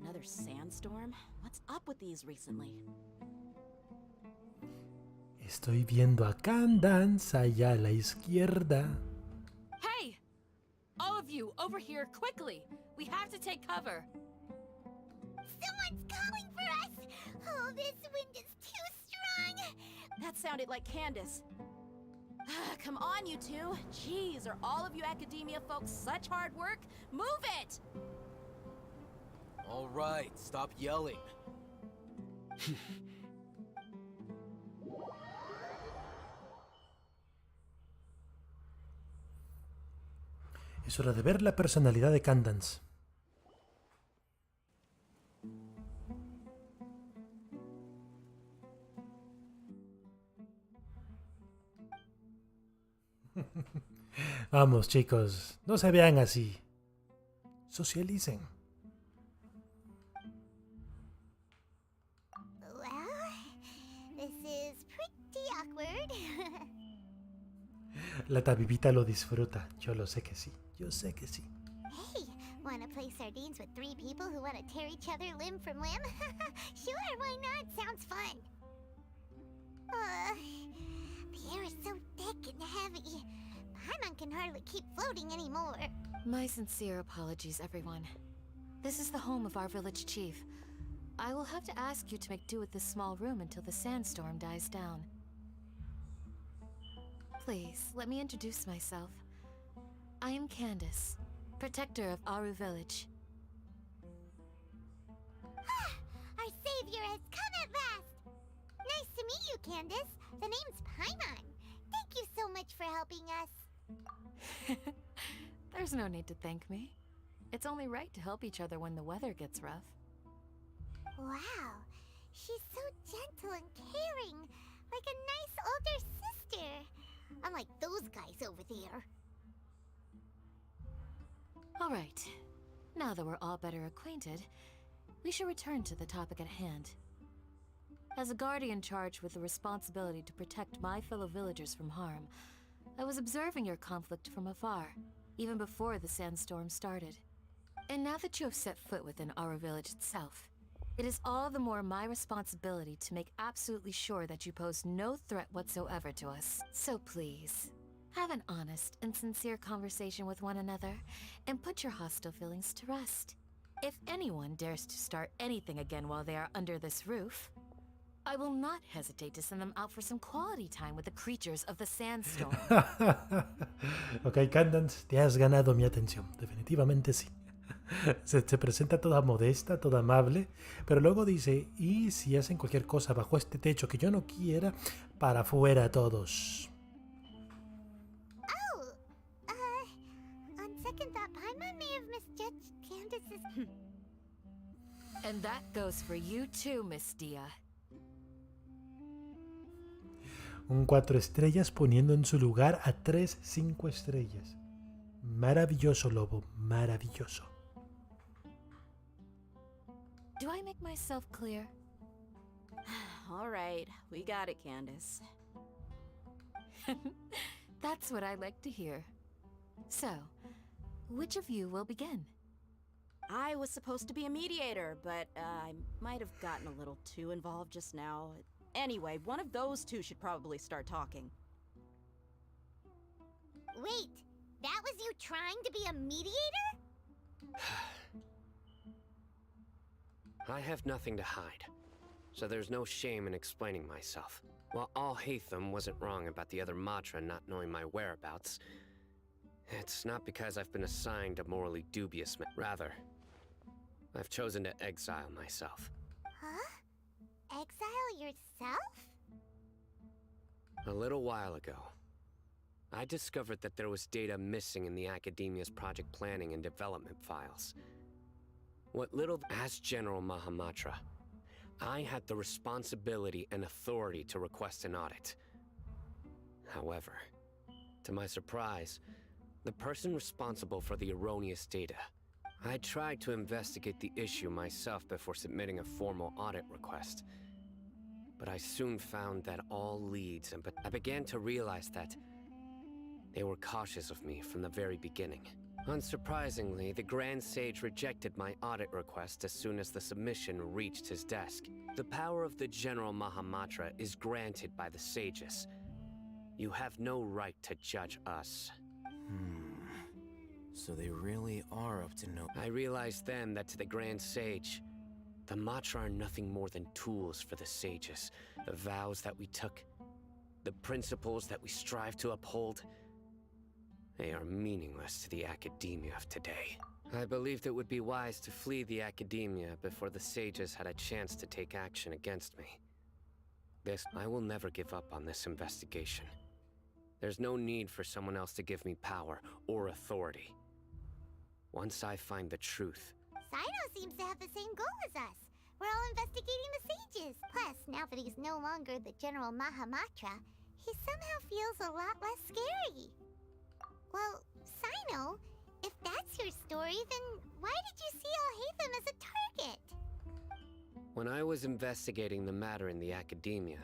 Another sandstorm? What's up with these recently? Estoy viendo a Candance allá a la izquierda. Hey! All of you, over here, quickly! We have to take cover! Someone's calling for us! Oh, this wind is too strong! That sounded like Candace. Come on, you two. Jeez, are all of you academia folks such hard work? Move it! All right, stop yelling. Es hora de ver la personalidad de Candance. Vamos, chicos, no se vean así. Socialicen. Well, this is pretty awkward. La tabibita lo disfruta. Yo lo sé que sí. Yo sé que sí. Hey, wanna play sardines with 3 people who wanna tear each other limb from limb? Sure, why not? Sounds fun. The air is so thick and heavy. Paimon can hardly keep floating anymore. My sincere apologies, everyone. This is the home of our village chief. I will have to ask you to make do with this small room until the sandstorm dies down. Please, let me introduce myself. I am Candace, protector of Aru village. Our savior has come at last! Nice to meet you, Candace. The name's Paimon. Thank you so much for helping us. There's no need to thank me. It's only right to help each other when the weather gets rough. Wow, she's so gentle and caring, like a nice older sister. Unlike those guys over there. All right. Now that we're all better acquainted, we should return to the topic at hand. As a guardian charged with the responsibility to protect my fellow villagers from harm, I was observing your conflict from afar, even before the sandstorm started. And now that you have set foot within our village itself, it is all the more my responsibility to make absolutely sure that you pose no threat whatsoever to us. So please, have an honest and sincere conversation with one another, and put your hostile feelings to rest. If anyone dares to start anything again while they are under this roof, I will not hesitate to send them out for some quality time with the creatures of the sandstorm. Ok, Candance, te has ganado mi atención. Definitivamente sí. Se presenta toda modesta, toda amable, pero luego dice, y si hacen cualquier cosa bajo este techo que yo no quiera, para afuera todos. Oh, on second thought, Paimon may have misjudged Candace's... And that goes for you too, Miss Dia. Un 4 estrellas poniendo en su lugar a 3 5 estrellas. Maravilloso, lobo, maravilloso. Do I make myself clear? All right, we got it, Candace. That's what I like to hear. So, which of you will begin? I was supposed to be a mediator, but I might have gotten a little too involved just now. Anyway, one of those two should probably start talking. Wait, that was you trying to be a mediator? I have nothing to hide, so there's no shame in explaining myself. While Al-Haytham wasn't wrong about the other Matra not knowing my whereabouts, it's not because I've been assigned a morally dubious man. Rather, I've chosen to exile myself. Huh? Exile yourself? A little while ago, I discovered that there was data missing in the Academia's project planning and development files. What little... As General Mahamatra, I had the responsibility and authority to request an audit. However, to my surprise, the person responsible for the erroneous data... I tried to investigate the issue myself before submitting a formal audit request. But I soon found that all leads, and I began to realize that they were cautious of me from the very beginning. Unsurprisingly, the Grand Sage rejected my audit request as soon as the submission reached his desk. The power of the General Mahamatra is granted by the sages. You have no right to judge us. So they really are up to no... I realized then that to the Grand Sage, the Matra are nothing more than tools for the sages. The vows that we took, the principles that we strive to uphold, they are meaningless to the Academia of today. I believed it would be wise to flee the Academia before the sages had a chance to take action against me. I will never give up on this investigation. There's no need for someone else to give me power or authority. Once I find the truth... Sino seems to have the same goal as us. We're all investigating the sages. Plus, now that he's no longer the General Mahamatra, he somehow feels a lot less scary. Well, Sino, if that's your story, then why did you see Alhaitham as a target? When I was investigating the matter in the Academia,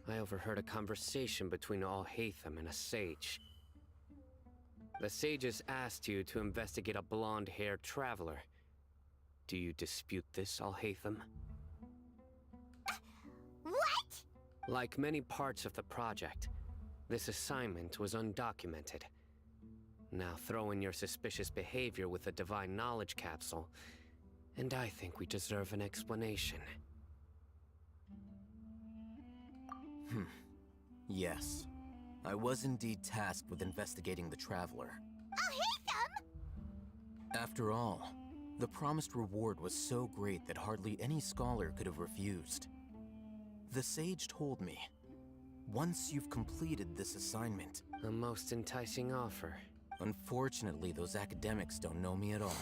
I overheard a conversation between Alhaitham and a sage. The sages asked you to investigate a blonde-haired traveler. Do you dispute this, Alhaitham? What? Like many parts of the project, this assignment was undocumented. Now throw in your suspicious behavior with the Divine Knowledge Capsule, and I think we deserve an explanation. Yes. I was indeed tasked with investigating the Traveler. Alhaitham! After all, the promised reward was so great that hardly any scholar could have refused. The sage told me, once you've completed this assignment... A most enticing offer. Unfortunately, those academics don't know me at all.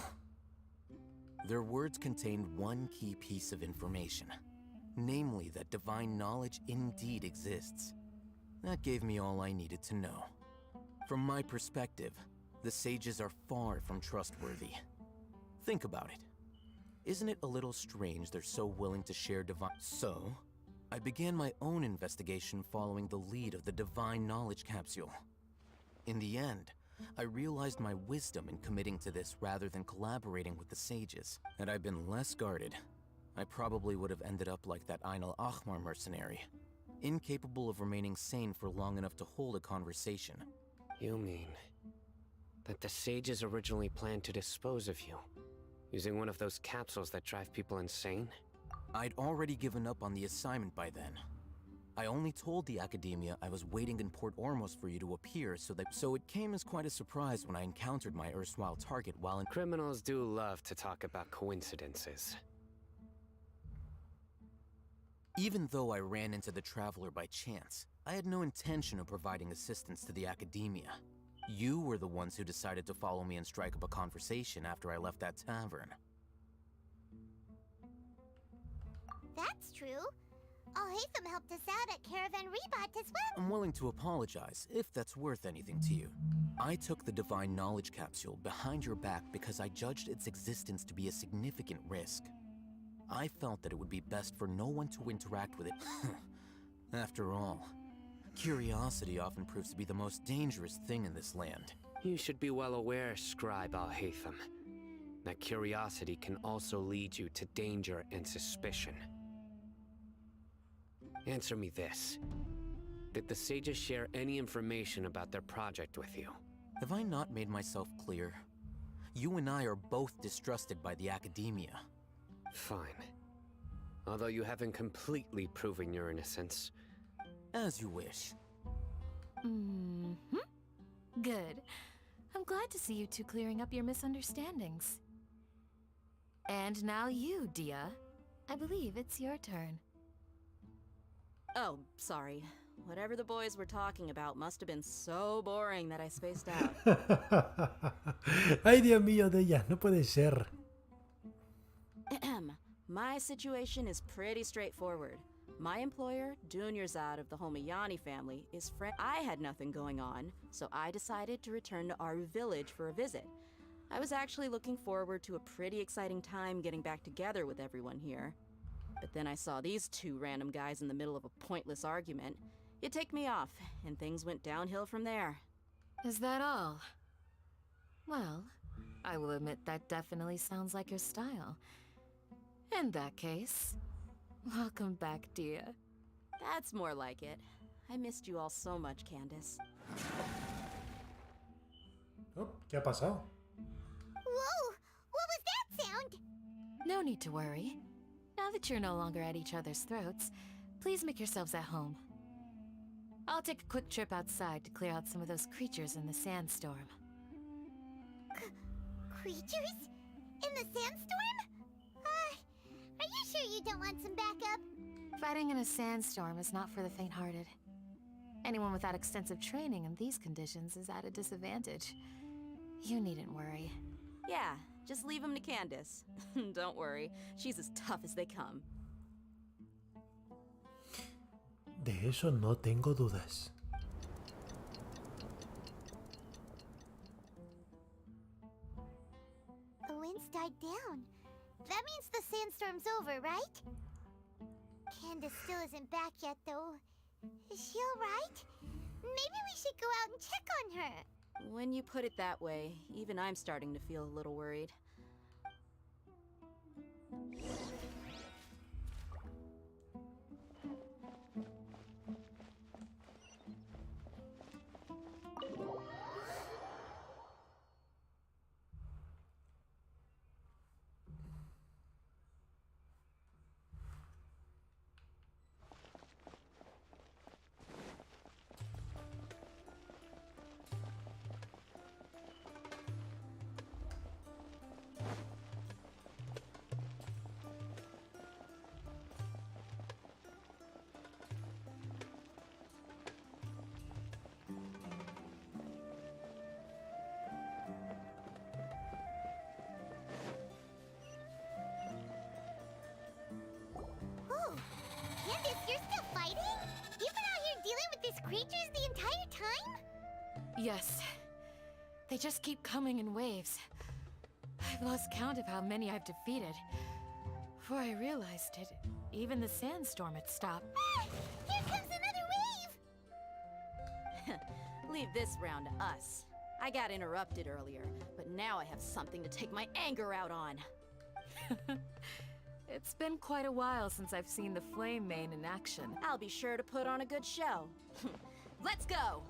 Their words contained one key piece of information. Namely, that divine knowledge indeed exists. That gave me all I needed to know. From my perspective, the sages are far from trustworthy. Think about it. Isn't it a little strange they're so willing to share divine... So, I began my own investigation following the lead of the Divine Knowledge Capsule. In the end, I realized my wisdom in committing to this rather than collaborating with the sages. Had I been less guarded, I probably would have ended up like that Ain al-Ahmar mercenary, incapable of remaining sane for long enough to hold a conversation. You mean that the sages originally planned to dispose of you, using one of those capsules that drive people insane? I'd already given up on the assignment by then. I only told the Academia I was waiting in Port Ormos for you to appear, so it came as quite a surprise when I encountered my erstwhile target while in... Criminals do love to talk about coincidences. Even though I ran into the Traveler by chance, I had no intention of providing assistance to the Academia. You were the ones who decided to follow me and strike up a conversation after I left that tavern. That's true. Alhaitham helped us out at Caravan Rebot as well. I'm willing to apologize, if that's worth anything to you. I took the Divine Knowledge Capsule behind your back because I judged its existence to be a significant risk. I felt that it would be best for no one to interact with it. After all, curiosity often proves to be the most dangerous thing in this land. You should be well aware, Scribe Alhaitham, that curiosity can also lead you to danger and suspicion. Answer me this. Did the sages share any information about their project with you? Have I not made myself clear? You and I are both distrusted by the Academia. Fine. Although you haven't completely proven your innocence. As you wish. Good. I'm glad to see you two clearing up your misunderstandings. And now you, Dia. I believe it's your turn. Oh, sorry. Whatever the boys were talking about must have been so boring that I spaced out. Ay, Dios mío, de ella, no puede ser. My situation is pretty straightforward. My employer, Dunyarzad of the Homayani family, is I had nothing going on, so I decided to return to Aru village for a visit. I was actually looking forward to a pretty exciting time getting back together with everyone here. But then I saw these two random guys in the middle of a pointless argument. It ticked me off, and things went downhill from there. Is that all? Well, I will admit that definitely sounds like your style. In that case, welcome back, dear. That's more like it. I missed you all so much, Candace. Oh, ¿qué ha pasado? Whoa! What was that sound? No need to worry. Now that you're no longer at each other's throats, please make yourselves at home. I'll take a quick trip outside to clear out some of those creatures in the sandstorm. Creatures? In the sandstorm? Are you sure you don't want some backup? Fighting in a sandstorm is not for the faint-hearted. Anyone without extensive training in these conditions is at a disadvantage. You needn't worry. Yeah, just leave them to Candace. Don't worry, she's as tough as they come. De eso no tengo dudas. The winds died down. That means the sandstorm's over, right? Candace still isn't back yet, though. Is she alright? Maybe we should go out and check on her. When you put it that way, even I'm starting to feel a little worried. Candace, you're still fighting? You've been out here dealing with these creatures the entire time? Yes. They just keep coming in waves. I've lost count of how many I've defeated. Before I realized it, even the sandstorm had stopped. Ah! Here comes another wave! Leave this round to us. I got interrupted earlier, but now I have something to take my anger out on. It's been quite a while since I've seen the Flame Mane in action. I'll be sure to put on a good show. Let's go!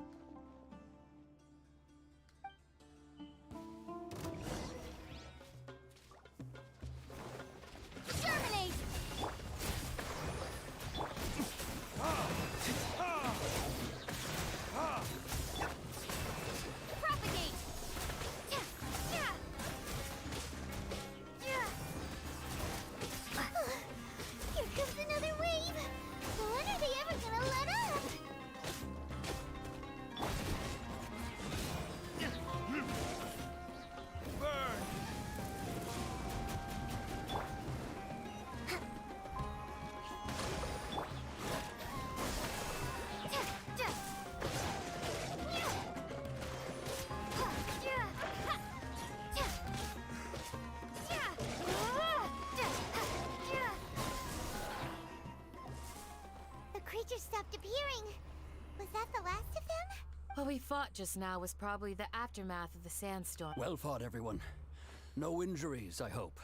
Terminate! Propagate! Here comes another wave! When are they ever gonna let up? The creatures stopped appearing. Was that the last of them? What we fought just now was probably the aftermath of the sandstorm. Well fought, everyone. No injuries, I hope.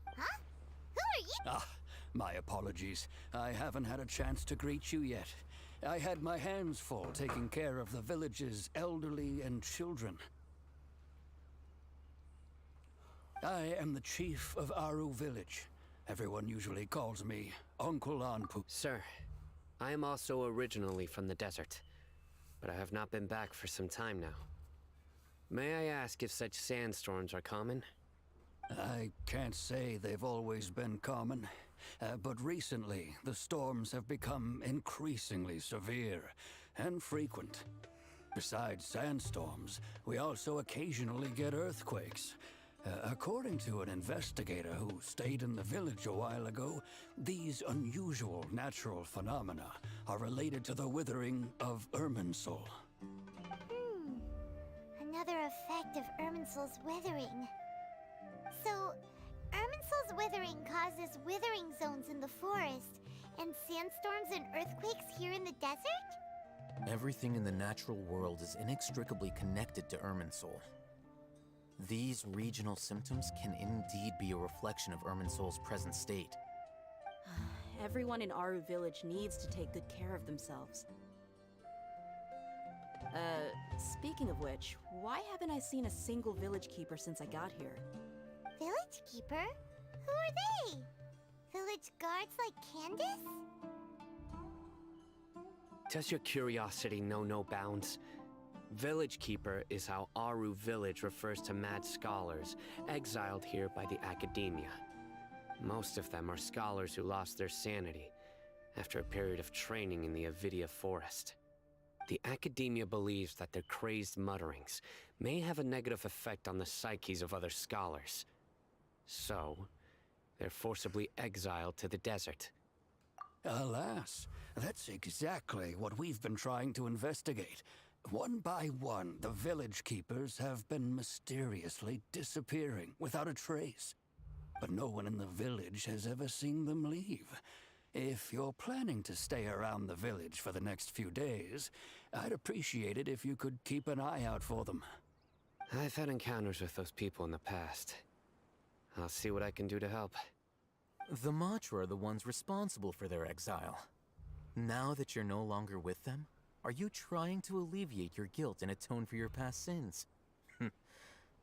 Huh? Who are you? Ah, my apologies. I haven't had a chance to greet you yet. I had my hands full taking care of the village's elderly and children. I am the chief of Aru village. Everyone usually calls me Uncle Anpu. Sir, I am also originally from the desert, but I have not been back for some time now. May I ask if such sandstorms are common? I can't say they've always been common. but recently the storms have become increasingly severe and frequent. Besides sandstorms, we also occasionally get earthquakes. According to an investigator who stayed in the village a while ago, these unusual natural phenomena are related to the withering of Irminsul. Another effect of Irminsul's withering. So, Irminsul's withering causes withering zones in the forest, and sandstorms and earthquakes here in the desert? Everything in the natural world is inextricably connected to Irminsul. These regional symptoms can indeed be a reflection of Irminsul's present state. Everyone in Aru village needs to take good care of themselves. Speaking of which, why haven't I seen a single village keeper since I got here? Village keeper? Who are they? Village guards like Candace? Does your curiosity know no bounds? Village Keeper is how Aru Village refers to mad scholars exiled here by the academia. Most of them are scholars who lost their sanity after a period of training in the Avidia forest. The academia believes that their crazed mutterings may have a negative effect on the psyches of other scholars. So, they're forcibly exiled to the desert. Alas, that's exactly what we've been trying to investigate. One by one, the village keepers have been mysteriously disappearing without a trace. But no one in the village has ever seen them leave. If you're planning to stay around the village for the next few days, I'd appreciate it if you could keep an eye out for them. I've had encounters with those people in the past. I'll see what I can do to help. The Matra are the ones responsible for their exile. Now that you're no longer with them, are you trying to alleviate your guilt and atone for your past sins?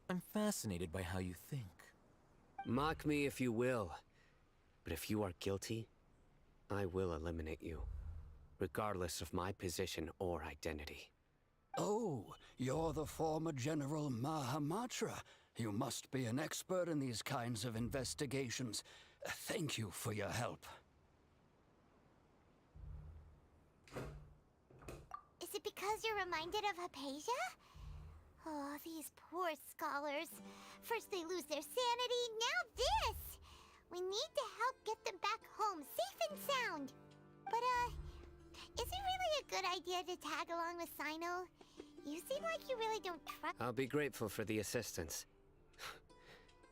I'm fascinated by how you think. Mock me if you will, but if you are guilty, I will eliminate you, regardless of my position or identity. Oh, you're the former General Mahamatra. You must be an expert in these kinds of investigations. Thank you for your help. Is it because you're reminded of Hypatia? Oh, these poor scholars. First they lose their sanity, now this! We need to help get them back home, safe and sound. But, is it really a good idea to tag along with Sino? You seem like you really don't trust— I'll be grateful for the assistance.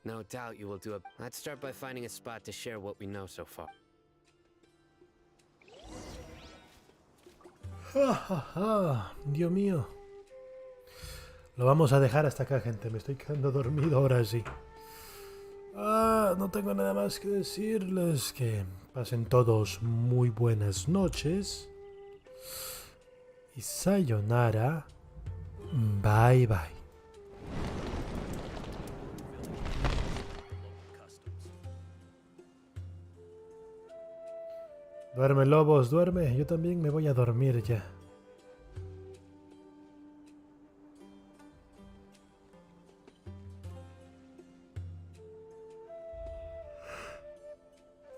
No doubt you will do it. Let's start by finding a spot to share what we know so far. Dios mío. Lo vamos a dejar hasta acá, gente. Me estoy quedando dormido ahora sí. No tengo nada más que decirles. Que pasen todos muy buenas noches. Y sayonara. Bye bye. Duerme, lobos, duerme. Yo también me voy a dormir ya.